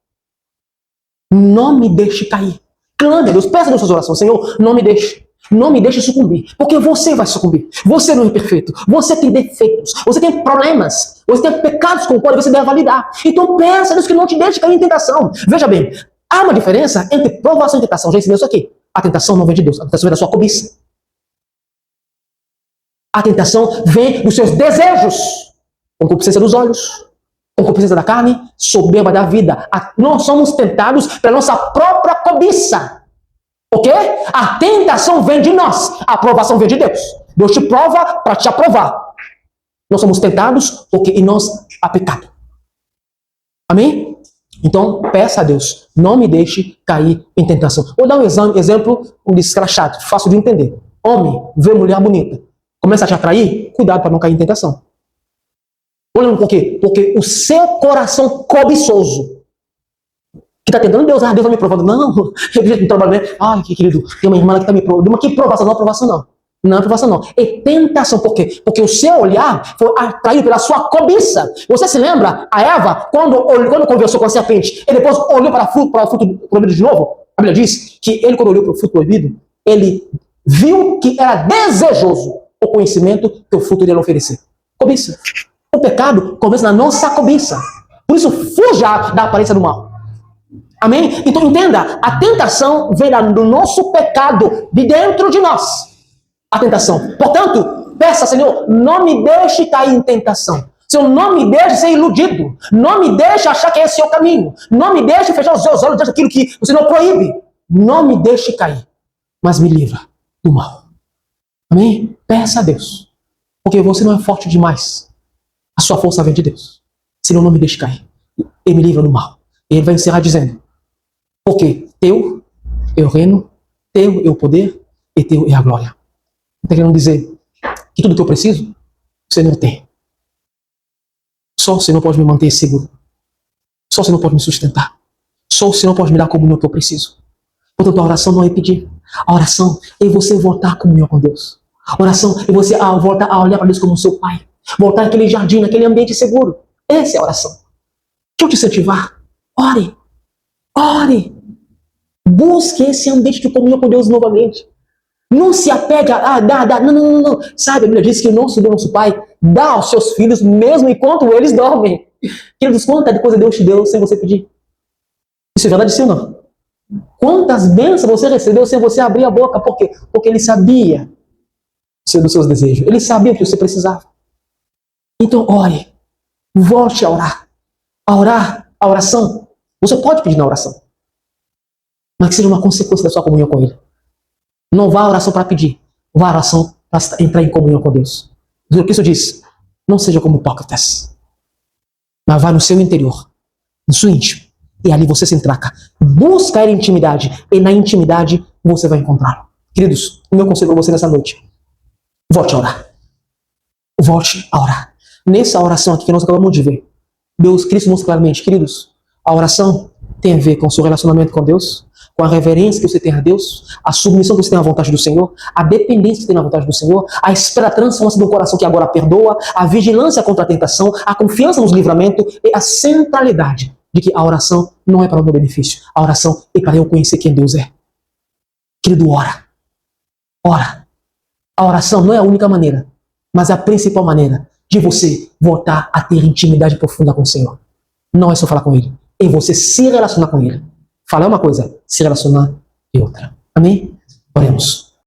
Não me deixe cair. Clame a Deus, peça a Deus suas orações. Senhor, não me deixe. Não me deixe sucumbir, porque você vai sucumbir. Você não é perfeito, você tem defeitos, você tem problemas, você tem pecados com os quais você deve validar. Então peça a Deus que não te deixe cair em tentação. Veja bem, há uma diferença entre provação e tentação. Já ensinei isso aqui. A tentação não vem de Deus, a tentação vem da sua cobiça. A tentação vem dos seus desejos, concupiscência dos olhos, concupiscência da carne, soberba da vida. Nós somos tentados pela nossa própria cobiça. Ok? A tentação vem de nós, a aprovação vem de Deus. Deus te prova para te aprovar. Nós somos tentados porque em nós há pecado. Amém? Então, peça a Deus, não me deixe cair em tentação. Vou dar um exemplo escrachado, fácil de entender. Homem, vê mulher bonita, começa a te atrair, cuidado para não cair em tentação. Olha por quê? Porque o seu coração cobiçoso, que está tentando, Deus está me provando. Não, eu não trabalho bem. Ai, que querido, tem uma irmã que está me provando. Mas que provação? Não é aprovação, não. Não é aprovação, não. É tentação. Por quê? Porque o seu olhar foi atraído pela sua cobiça. Você se lembra, a Eva, quando conversou com a serpente, e depois olhou para o fruto proibido de novo? A Bíblia diz que ele, quando olhou para o fruto proibido, ele viu que era desejoso o conhecimento que o fruto iria oferecer. Cobiça. O pecado começa na nossa cobiça. Por isso, fuja da aparência do mal. Amém? Então entenda, a tentação vem do nosso pecado, de dentro de nós. A tentação. Portanto, peça, Senhor, não me deixe cair em tentação. Senhor, não me deixe ser iludido. Não me deixe achar que esse é o caminho. Não me deixe fechar os seus olhos diante daquilo que o Senhor proíbe. Não me deixe cair, mas me livra do mal. Amém? Peça a Deus. Porque você não é forte demais. A sua força vem de Deus. Senhor, não me deixe cair. Ele me livra do mal. E ele vai encerrar dizendo, porque teu é o reino, teu é o poder e teu é a glória. Está querendo dizer que tudo que eu preciso, o Senhor tem. Só o Senhor pode me manter seguro. Só o Senhor pode me sustentar. Só o Senhor pode me dar a comunhão que eu preciso. Portanto, a oração não é pedir. A oração é você voltar à comunhão com Deus. A oração é você voltar a olhar para Deus como seu Pai. Voltar àquele jardim, naquele ambiente seguro. Essa é a oração. Deixa eu te incentivar. Ore. Ore. Busque esse ambiente de comunhão com Deus novamente. Não se apegue a dar. Não. Sabe, a Bíblia diz que o nosso Pai dá aos seus filhos mesmo enquanto eles dormem. Queridos, quanta coisa Deus te deu sem você pedir? Isso é verdade, sim ou não? Quantas bênçãos você recebeu sem você abrir a boca? Por quê? Porque Ele sabia dos seus desejos. Ele sabia o que você precisava. Então, ore. Volte a orar. A oração. Você pode pedir na oração. Mas que seja uma consequência da sua comunhão com Ele. Não vá à oração para pedir. Vá à oração para entrar em comunhão com Deus. O Cristo diz, não seja como hipócritas. Mas vá no seu interior. No seu íntimo. E ali você se entraca. Busca a intimidade. E na intimidade você vai encontrá-lo. Queridos, o meu conselho para você nessa noite. Volte a orar. Volte a orar. Nessa oração aqui que nós acabamos de ver, Cristo mostra claramente, queridos, a oração tem a ver com o seu relacionamento com Deus, com a reverência que você tem a Deus, a submissão que você tem à vontade do Senhor, a dependência que você tem na vontade do Senhor, a espera, a transformação do coração que agora perdoa, a vigilância contra a tentação, a confiança nos livramentos e a centralidade de que a oração não é para o meu benefício, a oração é para eu conhecer quem Deus é. Querido, ora. Ora. A oração não é a única maneira, mas é a principal maneira de você voltar a ter intimidade profunda com o Senhor. Não é só falar com Ele, é você se relacionar com Ele. Falar é uma coisa, se relacionar é outra. Amém? Oremos.